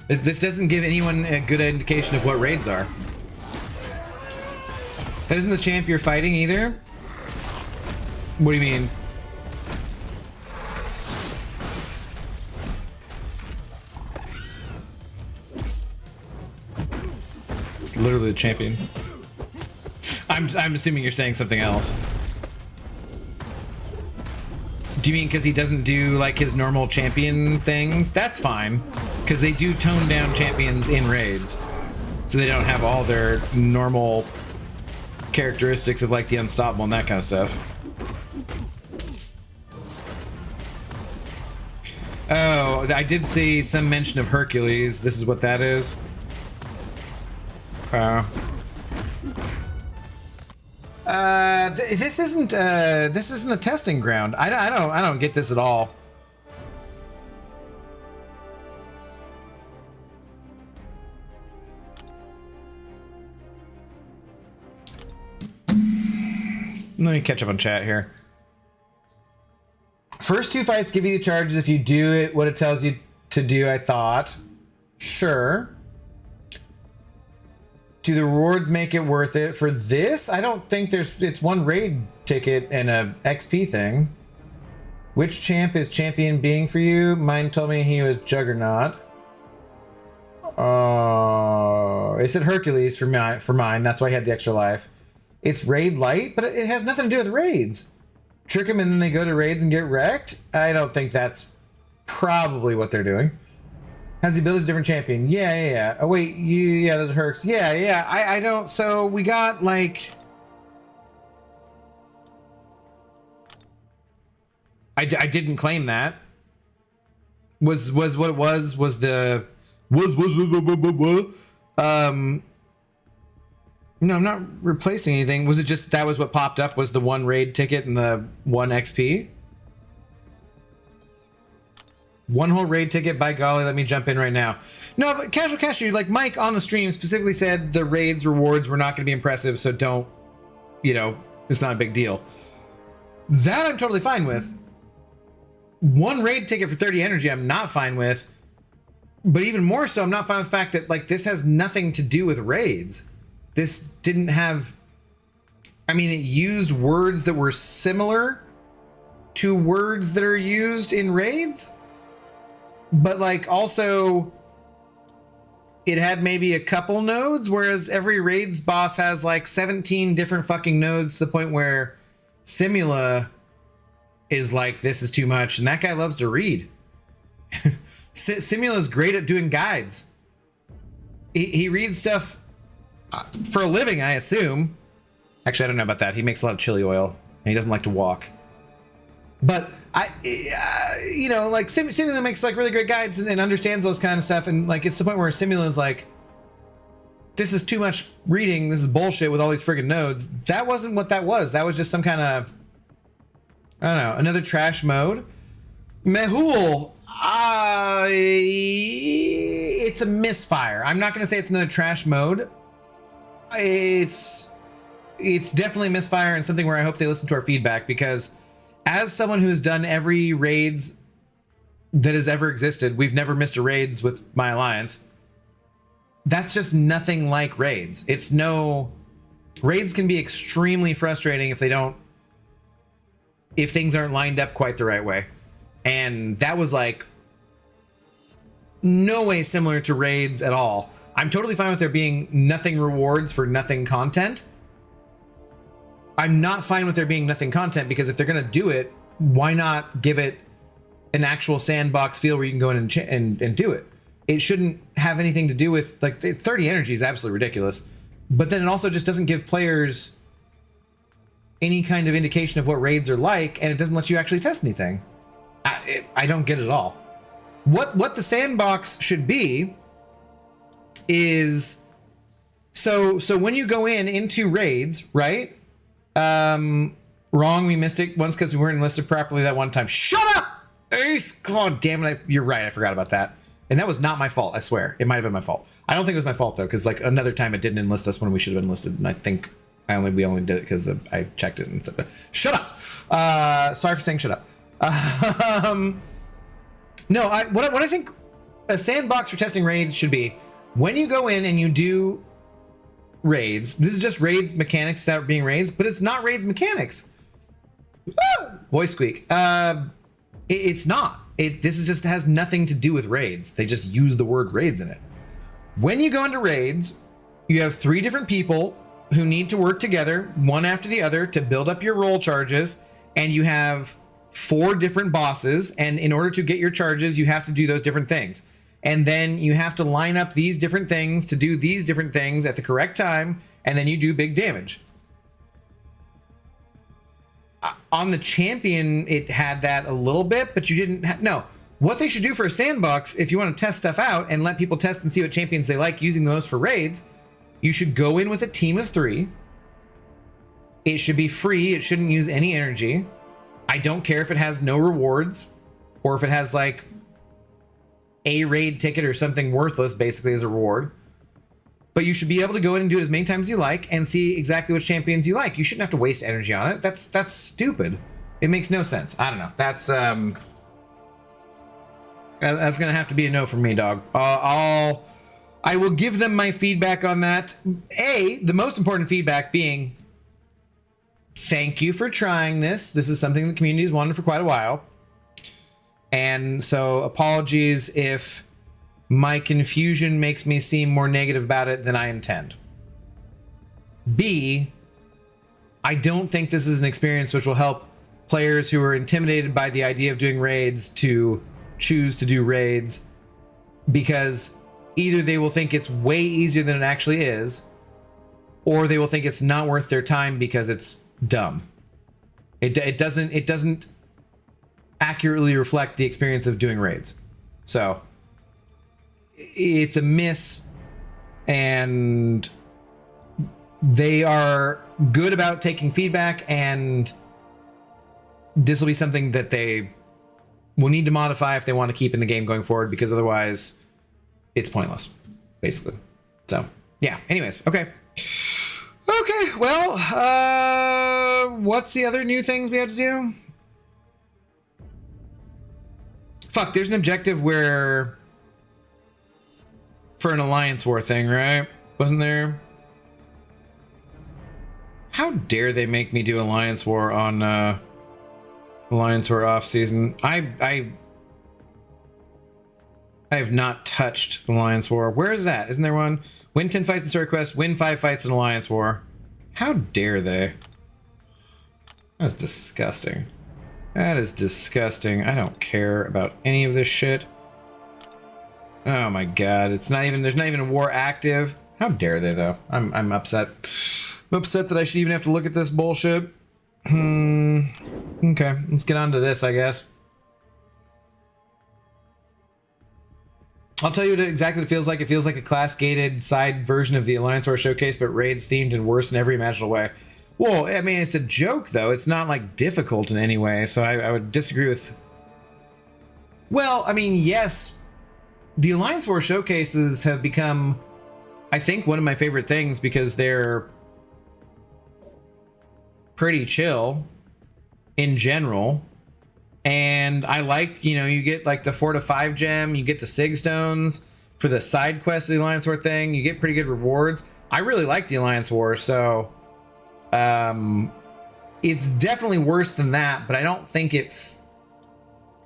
This doesn't give anyone a good indication of what raids are. That isn't the champ you're fighting either? What do you mean? It's literally the champion. I'm assuming you're saying something else. Do you mean because he doesn't do like his normal champion things? That's fine, because they do tone down champions in raids, so they don't have all their normal characteristics of like the unstoppable and that kind of stuff. Oh, I did see some mention of Hercules. This is what that is. This isn't a testing ground. I don't get this at all. Let me catch up on chat here. First two fights give you the charges if you do it what it tells you to do, I thought. Sure. Do the rewards make it worth it? For this, I don't think it's one raid ticket and a XP thing. Which champ is champion being for you? Mine told me he was Juggernaut. It said Hercules for mine. That's why I had the extra life. It's raid light, but it has nothing to do with raids. Trick them and then they go to raids and get wrecked? I don't think that's probably what they're doing. Has the ability different champion? Yeah. Oh wait, yeah, those are Hercs. Yeah. I don't. So we got like. I didn't claim that. Was what it was the No, I'm not replacing anything. Was it just that was what popped up was the one raid ticket and the 1 XP? One whole raid ticket, by golly, let me jump in right now. No, but Casual Cashew, like Mike on the stream specifically said the raids rewards were not going to be impressive, so don't, it's not a big deal. That I'm totally fine with. One raid ticket for 30 energy I'm not fine with, but even more so I'm not fine with the fact that like this has nothing to do with raids. This didn't have, I mean, it used words that were similar to words that are used in raids. But like also it had maybe a couple nodes, whereas every raids boss has like 17 different fucking nodes to the point where Simula is like, this is too much. And that guy loves to read. Simula is great at doing guides. He reads stuff for a living, I assume. Actually, I don't know about that. He makes a lot of chili oil and he doesn't like to walk. But like Simula makes like really great guides and understands those kind of stuff, and like it's the point where Simula is like, this is too much reading, this is bullshit with all these friggin' nodes. That wasn't what that was. That was just some kind of, I don't know, another trash mode. Mehul, it's a misfire. I'm not gonna say it's another trash mode. It's it's definitely misfire and something where I hope they listen to our feedback, because as someone who has done every raids that has ever existed, we've never missed a raids with my alliance. That's just nothing like raids. Raids can be extremely frustrating if things aren't lined up quite the right way. And that was like no way similar to raids at all. I'm totally fine with there being nothing rewards for nothing content. I'm not fine with there being nothing content, because if they're going to do it, why not give it an actual sandbox feel where you can go in and do it? It shouldn't have anything to do with, like, 30 energy is absolutely ridiculous, but then it also just doesn't give players any kind of indication of what raids are like, and it doesn't let you actually test anything. I don't get it at all. What the sandbox should be is, so when you go into raids, right? Wrong, we missed it once because we weren't enlisted properly that one time. Shut up! Ace! God damn it, you're right, I forgot about that. And that was not my fault, I swear. It might have been my fault. I don't think it was my fault, though, because like another time it didn't enlist us when we should have been enlisted, and I think we only did it because I checked it and said, shut up! Sorry for saying shut up. No, what I think a sandbox for testing raids should be, when you go in and you do raids, this is just raids mechanics without being raids, but it's not raids mechanics. Voice squeak. It's not. This is just has nothing to do with raids. They just use the word raids in it. When you go into raids, you have 3 different people who need to work together, one after the other, to build up your roll charges, and you have 4 different bosses, and in order to get your charges, you have to do those different things. And then you have to line up these different things to do these different things at the correct time, and then you do big damage. On the champion, it had that a little bit, but you didn't no. What they should do for a sandbox, if you want to test stuff out and let people test and see what champions they like using those for raids, you should go in with a team of 3. It should be free. It shouldn't use any energy. I don't care if it has no rewards, or if it has like a raid ticket or something worthless basically as a reward. But you should be able to go in and do it as many times as you like and see exactly which champions you like. You shouldn't have to waste energy on it. That's stupid. It makes no sense. I don't know. That's gonna have to be a no from me, dog. I will give them my feedback on that. The most important feedback being, thank you for trying this. This is something the community has wanted for quite a while. And so apologies if my confusion makes me seem more negative about it than I intend. B, I don't think this is an experience which will help players who are intimidated by the idea of doing raids to choose to do raids, because either they will think it's way easier than it actually is, or they will think it's not worth their time because it's dumb. It doesn't accurately reflect the experience of doing raids. So it's a miss, and they are good about taking feedback, and this will be something that they will need to modify if they want to keep in the game going forward, because otherwise it's pointless, basically. So yeah, anyways, okay, well, what's the other new things we have to do? Fuck, there's an objective where, for an Alliance War thing, right? Wasn't there? How dare they make me do Alliance War on Alliance War off season? I have not touched Alliance War. Where is that? Isn't there one? Win 10 fights in Story Quest, win 5 fights in Alliance War. How dare they? That's disgusting. That is disgusting. I don't care about any of this shit. Oh my god, there's not even a war active. How dare they, though? I'm upset. I'm upset that I should even have to look at this bullshit. Okay, let's get on to this, I guess. I'll tell you what exactly it feels like. It feels like a class-gated side version of the Alliance War Showcase, but raids themed and worse in every imaginable way. Well, I mean, it's a joke, though. It's not, like, difficult in any way, so I would disagree with... Well, I mean, yes, the Alliance War Showcases have become, I think, one of my favorite things, because they're pretty chill in general. And I like, you know, you get like the 4 to 5 gem, you get the Sig Stones for the side quest of the Alliance War thing, you get pretty good rewards. I really like the Alliance War, so it's definitely worse than that, but I don't think it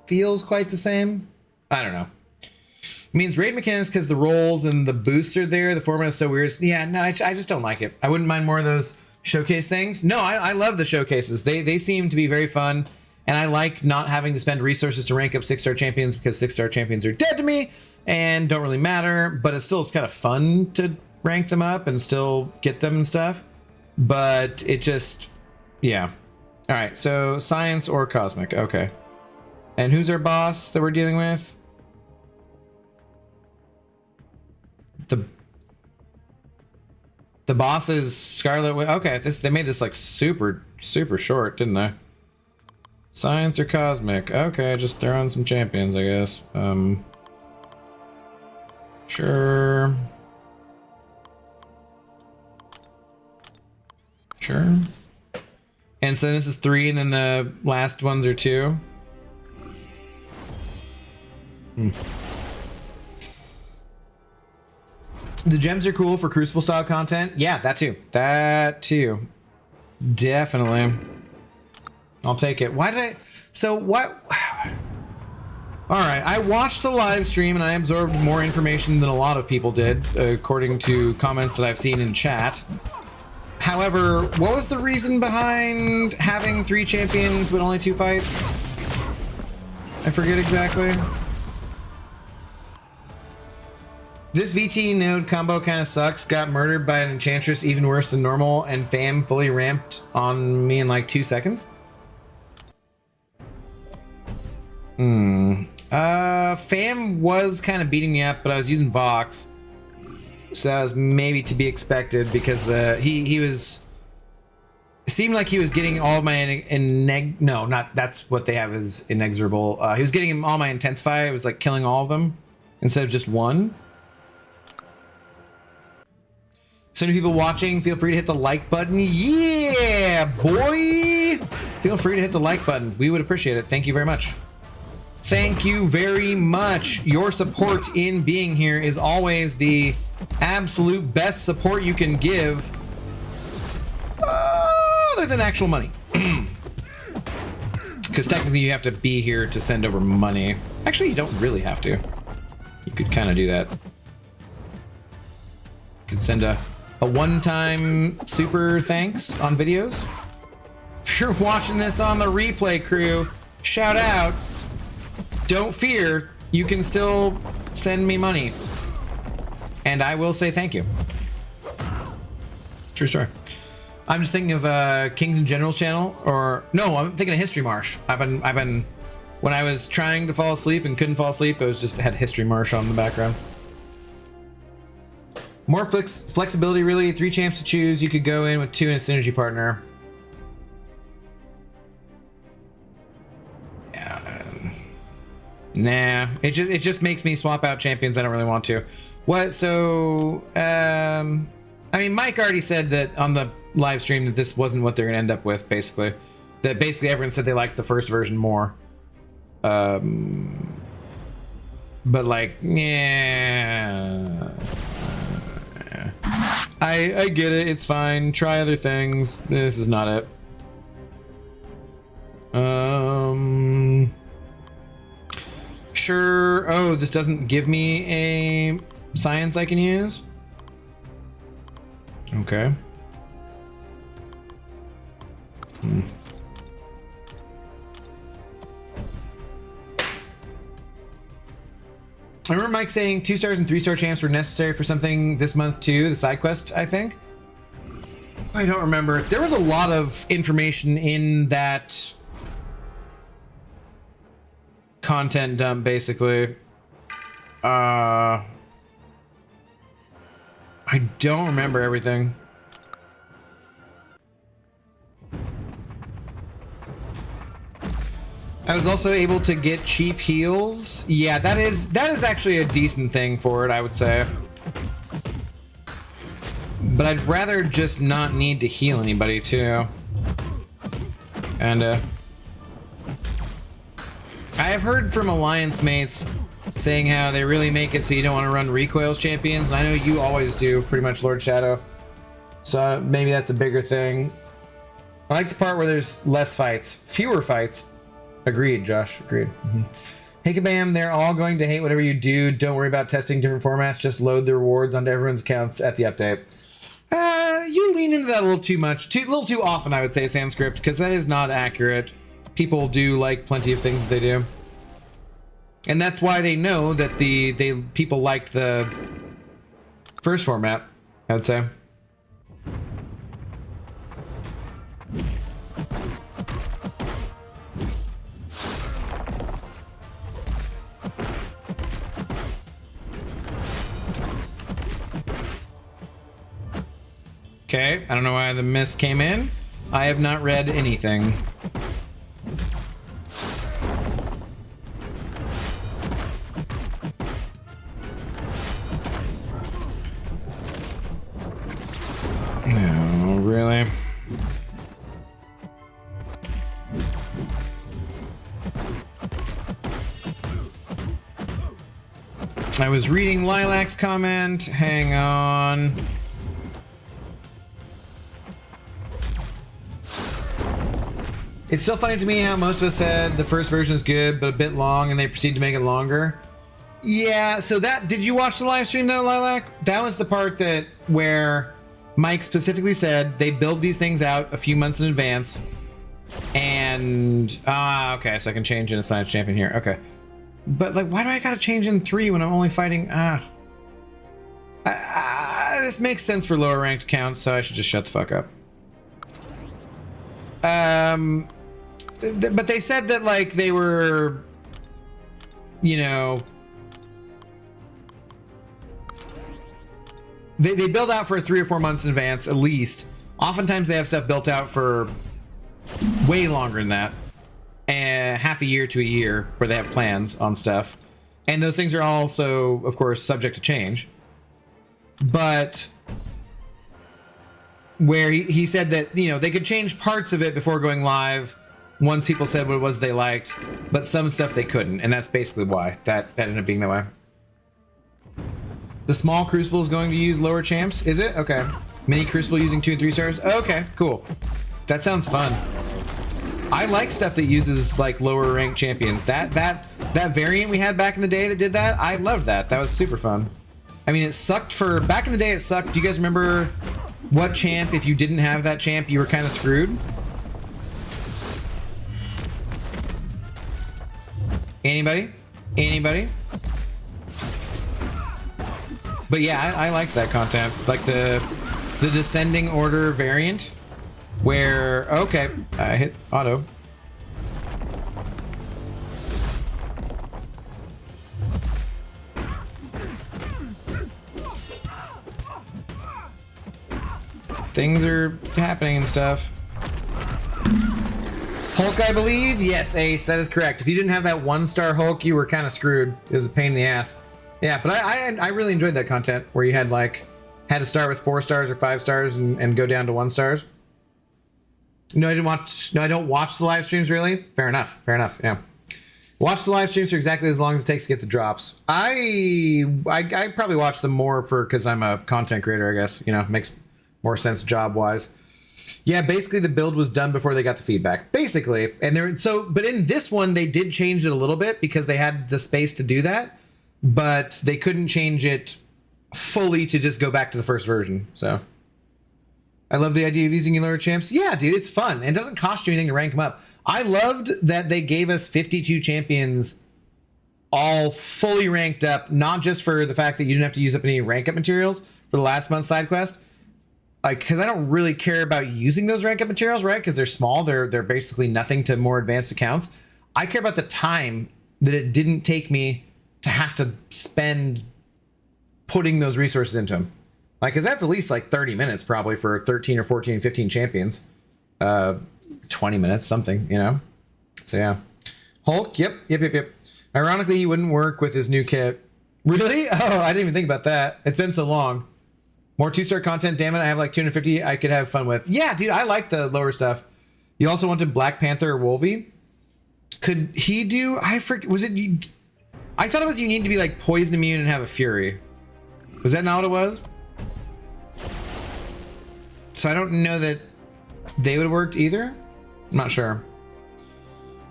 feels quite the same. I don't know. It means raid mechanics because the rolls and the boosts are there. The format is so weird. Yeah, no, I just don't like it. I wouldn't mind more of those showcase things. No, I love the showcases. They seem to be very fun. And I like not having to spend resources to rank up 6-star champions because 6-star champions are dead to me and don't really matter. But it's kind of fun to rank them up and still get them and stuff. But it just, yeah. All right, so science or cosmic. Okay. And who's our boss that we're dealing with? The boss is Scarlet. Okay, they made this like super short, didn't they? Science or cosmic? Okay, just throw on some champions, I guess. Sure. Sure. And so this is 3, and then the last ones are 2. The gems are cool for Crucible style content. Yeah, that too. That too. Definitely. I'll take it. Why did I... So what... Alright, I watched the live stream and I absorbed more information than a lot of people did, according to comments that I've seen in chat. However, what was the reason behind having 3 champions but only 2 fights? I forget exactly. This VT node combo kind of sucks. Got murdered by an enchantress even worse than normal, and fam fully ramped on me in like 2 seconds. Fam was kind of beating me up, but I was using Vox, so that was maybe to be expected because he was... It seemed like he was getting all my no, not that's what they have is inexorable. He was getting all my intensify. It was like killing all of them instead of just one. So many people watching, feel free to hit the like button. Yeah, boy! Feel free to hit the like button. We would appreciate it. Thank you very much. Thank you very much. Your support in being here is always the absolute best support you can give. Other than actual money. Because technically you have to be here to send over money. Actually, you don't really have to. You could kind of do that. You could send a one-time super thanks on videos. If you're watching this on the replay, crew, shout out. Don't fear, you can still send me money. And I will say thank you. True story. I'm just thinking of Kings and Generals channel, or no, I'm thinking of History Marsh. I've been when I was trying to fall asleep and couldn't fall asleep, I was just had History Marsh on in the background. More flexibility, really. 3 champs to choose. You could go in with 2 and a synergy partner. Nah, it just makes me swap out champions I don't really want to. What? So, I mean, Mike already said that on the live stream that this wasn't what they're gonna end up with. Basically, that basically everyone said they liked the first version more. But like, yeah, I get it. It's fine. Try other things. This is not it. Sure. Oh, this doesn't give me a science I can use. Okay. I remember Mike saying 2-star and 3-star champs were necessary for something this month too, the side quest, I think. I don't remember. There was a lot of information in that content dump, basically. I don't remember everything. I was also able to get cheap heals. Yeah, that is actually a decent thing for it, I would say. But I'd rather just not need to heal anybody too. And I have heard from Alliance mates saying how they really make it so you don't want to run recoils champions. I know you always do, pretty much, Lord Shadow. So maybe that's a bigger thing. I like the part where there's less fights, fewer fights. Agreed, Josh. Agreed. Hey, Kabam, they're all going to hate whatever you do. Don't worry about testing different formats. Just load the rewards onto everyone's accounts at the update. You lean into that a little too much. A little too often, I would say, Sanskrit, because that is not accurate. People do like plenty of things that they do. And that's why they know that people liked the first format, I would say. Okay, I don't know why the mist came in. I have not read anything. No, really? I was reading Lilac's comment. Hang on. It's still funny to me how most of us said the first version is good, but a bit long, and they proceed to make it longer. Yeah, so did you watch the live stream though, Lilac? That was the part where Mike specifically said they build these things out a few months in advance. And, okay, so I can change in a science champion here, okay. But like, why do I gotta change in 3 when I'm only fighting, this makes sense for lower ranked accounts, so I should just shut the fuck up. But they said that like they were, you know, they build out for 3 or 4 months in advance at least. Oftentimes they have stuff built out for way longer than that, and half a year to a year where they have plans on stuff, and those things are also, of course, subject to change. But where he said that, you know, they could change parts of it before going live once people said what it was they liked, but some stuff they couldn't, and that's basically why that ended up being that way. The small crucible is going to use lower champs, is it? Okay. Mini crucible using 2 and 3 stars. Okay, cool. That sounds fun. I like stuff that uses like lower ranked champions. That variant we had back in the day that did that, I loved that. That was super fun. I mean, it sucked for back in the day. It sucked. Do you guys remember what champ, if you didn't have that champ, you were kind of screwed? Anybody? Anybody? But yeah, I liked that content, like the descending order variant, where, okay, I hit auto. Things are happening and stuff. Hulk, I believe? Yes, Ace, that is correct. If you didn't have that 1-star Hulk, you were kind of screwed. It was a pain in the ass. Yeah, but I really enjoyed that content where you had to start with 4 stars or 5 stars and go down to 1 stars. No, I don't watch the live streams really. Fair enough, yeah. Watch the live streams for exactly as long as it takes to get the drops. I probably watch them more because I'm a content creator, I guess. You know, makes more sense job-wise. Yeah, basically the build was done before they got the feedback. Basically. But in this one, they did change it a little bit because they had the space to do that, but they couldn't change it fully to just go back to the first version. So I love the idea of using lower champs. Yeah, dude, it's fun. And it doesn't cost you anything to rank them up. I loved that they gave us 52 champions all fully ranked up, not just for the fact that you didn't have to use up any rank up materials for the last month's side quest. Like, because I don't really care about using those rank up materials, right? Because they're small, they're basically nothing to more advanced accounts. I care about the time that it didn't take me to have to spend putting those resources into them. Like, because that's at least like 30 minutes probably for 13 or 14, 15 champions. 20 minutes, something, you know? So yeah. Hulk, yep. Ironically, he wouldn't work with his new kit. Really? Oh, I didn't even think about that. It's been so long. More 2-star content, damn it. I have like 250 I could have fun with. Yeah, dude, I like the lower stuff. You also wanted Black Panther or Wolvie. Could he do? I forget. Was it? I thought it was you need to be like poison immune and have a fury. Was that not what it was? So I don't know that they would have worked either. I'm not sure.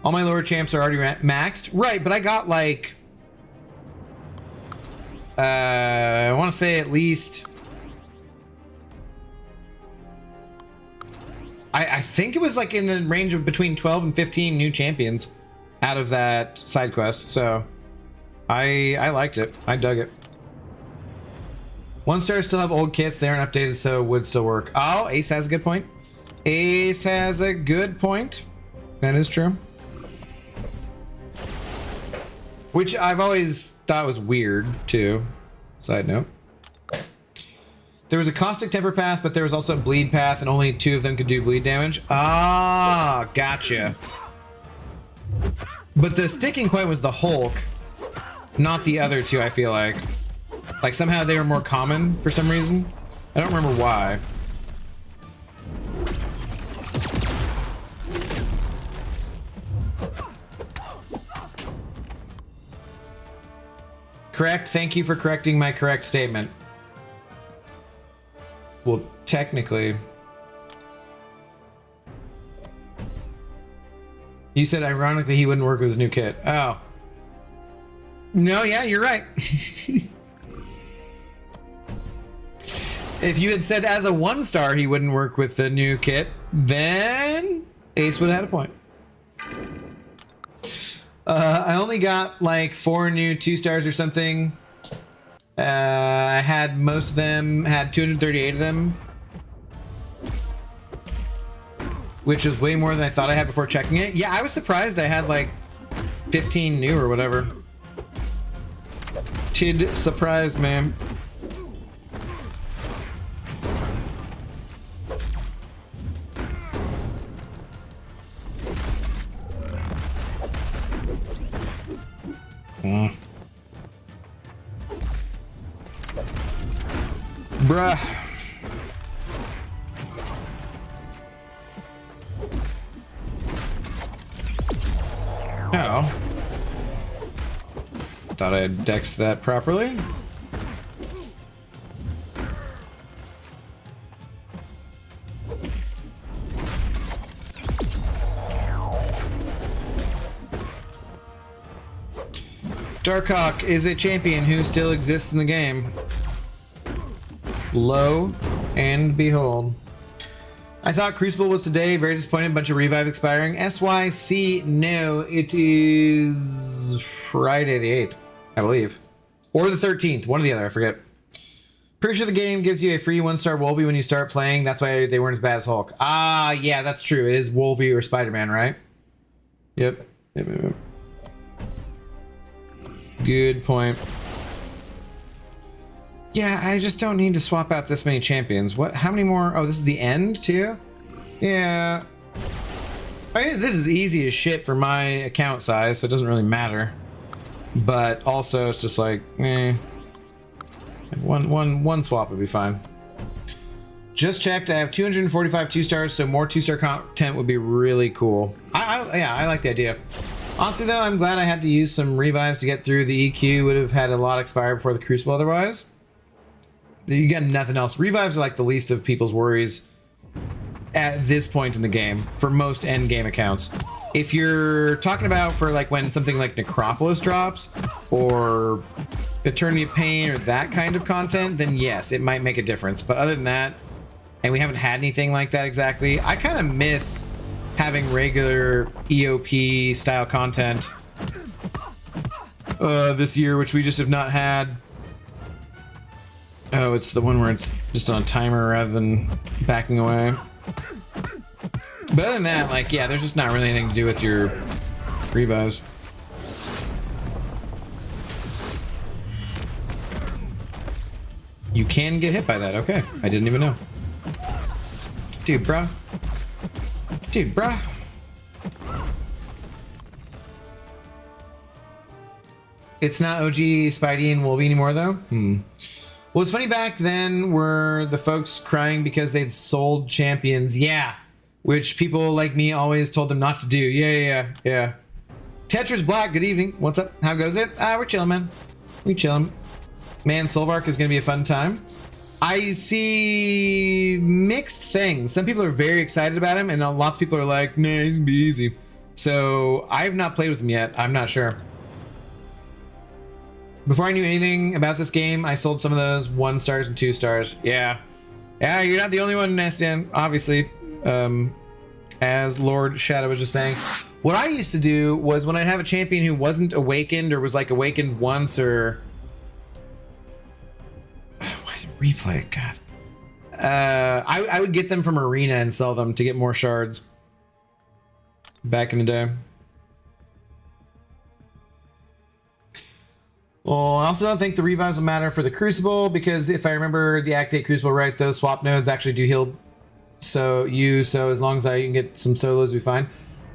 All my lower champs are already maxed. Right, but I got like... I want to say at least... I think it was like in the range of between 12 and 15 new champions out of that side quest. So I liked it. I dug it. 1 stars still have old kits. They aren't updated, so would still work. Oh, Ace has a good point. Ace has a good point. That is true. Which I've always thought was weird, too. Side note. There was a caustic temper path, but there was also a bleed path, and only 2 of them could do bleed damage. Ah, gotcha. But the sticking point was the Hulk, not the other 2, I feel like. Like somehow they were more common for some reason. I don't remember why. Correct. Thank you for correcting my correct statement. Well, technically. You said ironically he wouldn't work with his new kit. Oh. No, yeah, you're right. If you had said as a 1 star he wouldn't work with the new kit, then Ace would have had a point. I only got like 4 new 2 stars or something. I had most of them, had 238 of them. Which is way more than I thought I had before checking it. Yeah, I was surprised I had like 15 new or whatever. Tid surprise, man. Bruh. Oh. Thought I had dexed that properly. Darkhawk is a champion who still exists in the game. Lo and behold. I thought Crucible was today. Very disappointed. Bunch of revive expiring. SYC, no, it is Friday the 8th, I believe. Or the 13th, one or the other, I forget. Pretty sure the game gives you a free 1-star Wolvie when you start playing. That's why they weren't as bad as Hulk. Ah, yeah, that's true. It is Wolvie or Spider-Man, right? Yep. Yep. Good point. Yeah, I just don't need to swap out this many champions. What? How many more? Oh, this is the end, too? Yeah. I mean, this is easy as shit for my account size, so it doesn't really matter. But also, it's just like, eh. One swap would be fine. Just checked. I have 245 2-stars, so more 2-star content would be really cool. Yeah, I like the idea. Honestly, though, I'm glad I had to use some revives to get through. The EQ would have had a lot expire before the Crucible otherwise. You got nothing else. Revives are like the least of people's worries at this point in the game for most end game accounts. If you're talking about for like when something like Necropolis drops or Eternity of Pain or that kind of content, then yes, it might make a difference. But other than that, and we haven't had anything like that exactly, I kind of miss having regular EOP style content this year, which we just have not had. Oh, it's the one where it's just on a timer rather than backing away. But other than that, like, yeah, there's just not really anything to do with your revives. You can get hit by that. Okay, I didn't even know. Dude, bro. Dude, bro. It's not OG Spidey and Wolvie anymore, though? Well, it's funny, back then were the folks crying because they'd sold champions. Yeah, which people like me always told them not to do. Yeah. Tetris Black, good evening. What's up? How goes it? We're chilling, man. We chilling. Man, Solvark is going to be a fun time. I see mixed things. Some people are very excited about him, and lots of people are like, nah, he's going to be easy. So I've not played with him yet. I'm not sure. Before I knew anything about this game, I sold some of those 1 stars and 2 stars. Yeah, you're not the only one, Nestian, obviously. As Lord Shadow was just saying. What I used to do was when I'd have a champion who wasn't awakened or was like awakened once or... Why is it replay? God. I would get them from Arena and sell them to get more shards. Back in the day. Well, I also don't think the revives will matter for the Crucible because if I remember the Act 8 Crucible right, those swap nodes actually do heal. So as long as I can get some solos, we'll be fine.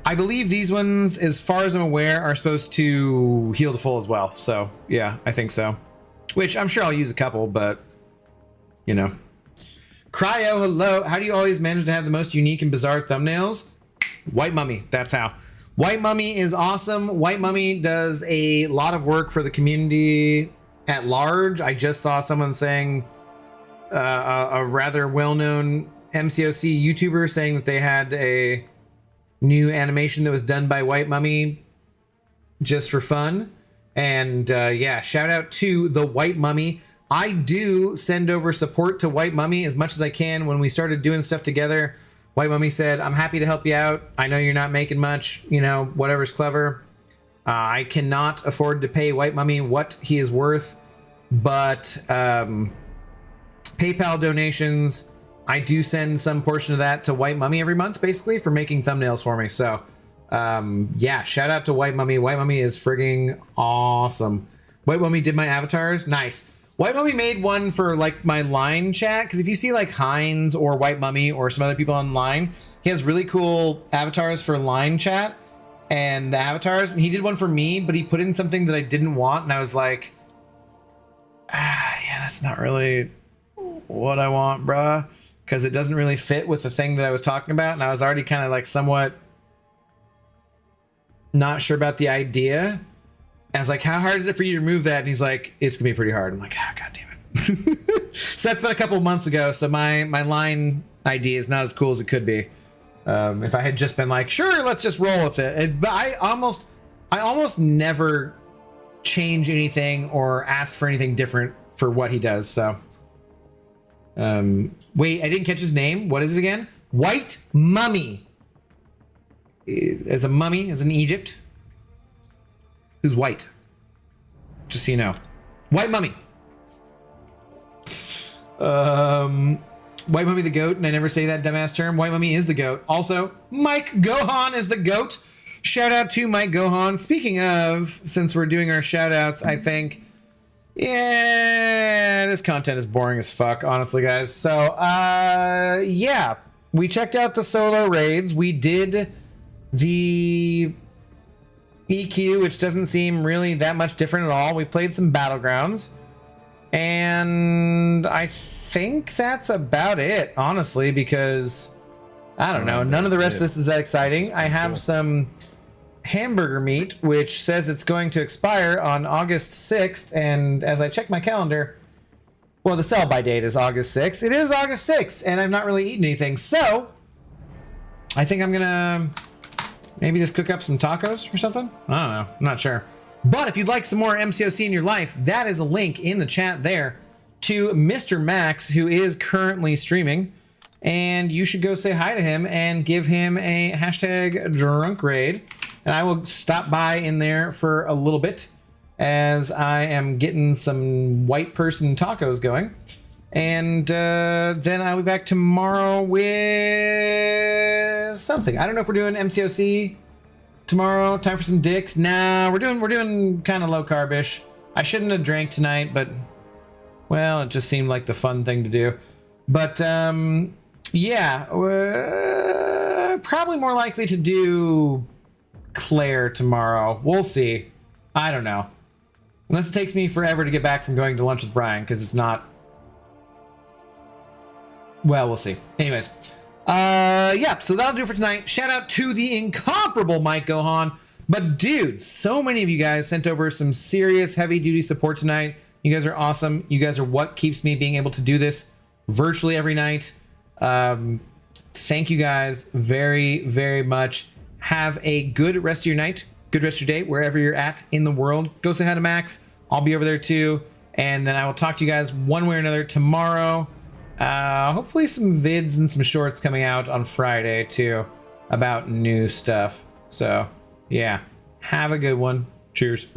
I believe these ones, as far as I'm aware, are supposed to heal to full as well. So yeah, I think so. Which I'm sure I'll use a couple, but you know. Cryo, hello. How do you always manage to have the most unique and bizarre thumbnails? White Mummy, that's how. White Mummy is awesome. White Mummy does a lot of work for the community at large. I just saw someone saying, a rather well-known MCOC YouTuber saying that they had a new animation that was done by White Mummy just for fun. And yeah, shout out to the White Mummy. I do send over support to White Mummy as much as I can. When we started doing stuff together, White Mummy said, I'm happy to help you out. I know you're not making much, you know, whatever's clever. I cannot afford to pay White Mummy what he is worth, but PayPal donations, I do send some portion of that to White Mummy every month, basically, for making thumbnails for me. So, yeah, shout out to White Mummy. White Mummy is frigging awesome. White Mummy did my avatars. Nice. White Mummy made one for like my line chat, because if you see like Heinz or White Mummy or some other people online, he has really cool avatars for line chat and the avatars. And he did one for me, but he put in something that I didn't want, and I was like, yeah, that's not really what I want, bruh, because it doesn't really fit with the thing that I was talking about, and I was already kind of like somewhat not sure about the idea. I was like, how hard is it for you to remove that? And he's like, it's gonna be pretty hard. I'm like, God damn it. So that's been a couple months ago. So my line idea is not as cool as it could be. If I had just been like, sure, let's just roll with it. But I almost never change anything or ask for anything different for what he does. So, wait, I didn't catch his name. What is it again? White Mummy. As a mummy, as in Egypt. Who's white? Just so you know. White Mummy. White Mummy the goat, and I never say that dumbass term. White Mummy is the goat. Also, Mike Gohan is the goat. Shout out to Mike Gohan. Speaking of, since we're doing our shout outs, I think, yeah, this content is boring as fuck, honestly, guys. So, yeah, we checked out the solo raids. We did the EQ, which doesn't seem really that much different at all. We played some Battlegrounds, and I think that's about it, honestly, because I don't know, none of the rest of this is that exciting. I have some hamburger meat, which says it's going to expire on August 6th, and as I check my calendar, well, the sell-by date is August 6th. It is August 6th, and I've not really eaten anything, so I think I'm gonna maybe just cook up some tacos or something? I don't know. I'm not sure. But if you'd like some more MCOC in your life, that is a link in the chat there to Mr. Max, who is currently streaming. And you should go say hi to him and give him a hashtag drunk raid. And I will stop by in there for a little bit as I am getting some white person tacos going. And then I'll be back tomorrow with something. I don't know if we're doing MCOC tomorrow. Time for some dicks. Nah, we're doing kind of low carbish. I shouldn't have drank tonight, but well, it just seemed like the fun thing to do. But yeah, probably more likely to do Claire tomorrow. We'll see. I don't know. Unless it takes me forever to get back from going to lunch with Brian, because it's not. Well, we'll see. Anyways, Yeah, so that'll do it for tonight. Shout out to the incomparable Mike Gohan. But dude, so many of you guys sent over some serious heavy duty support tonight. You guys are awesome. You guys are what keeps me being able to do this virtually every night. Thank you guys very, very much. Have a good rest of your night, good rest of your day, wherever you're at in the world. Go say hi to Max. I'll be over there too. And then I will talk to you guys one way or another tomorrow. Hopefully some vids and some shorts coming out on Friday too about new stuff. So yeah, have a good one. Cheers.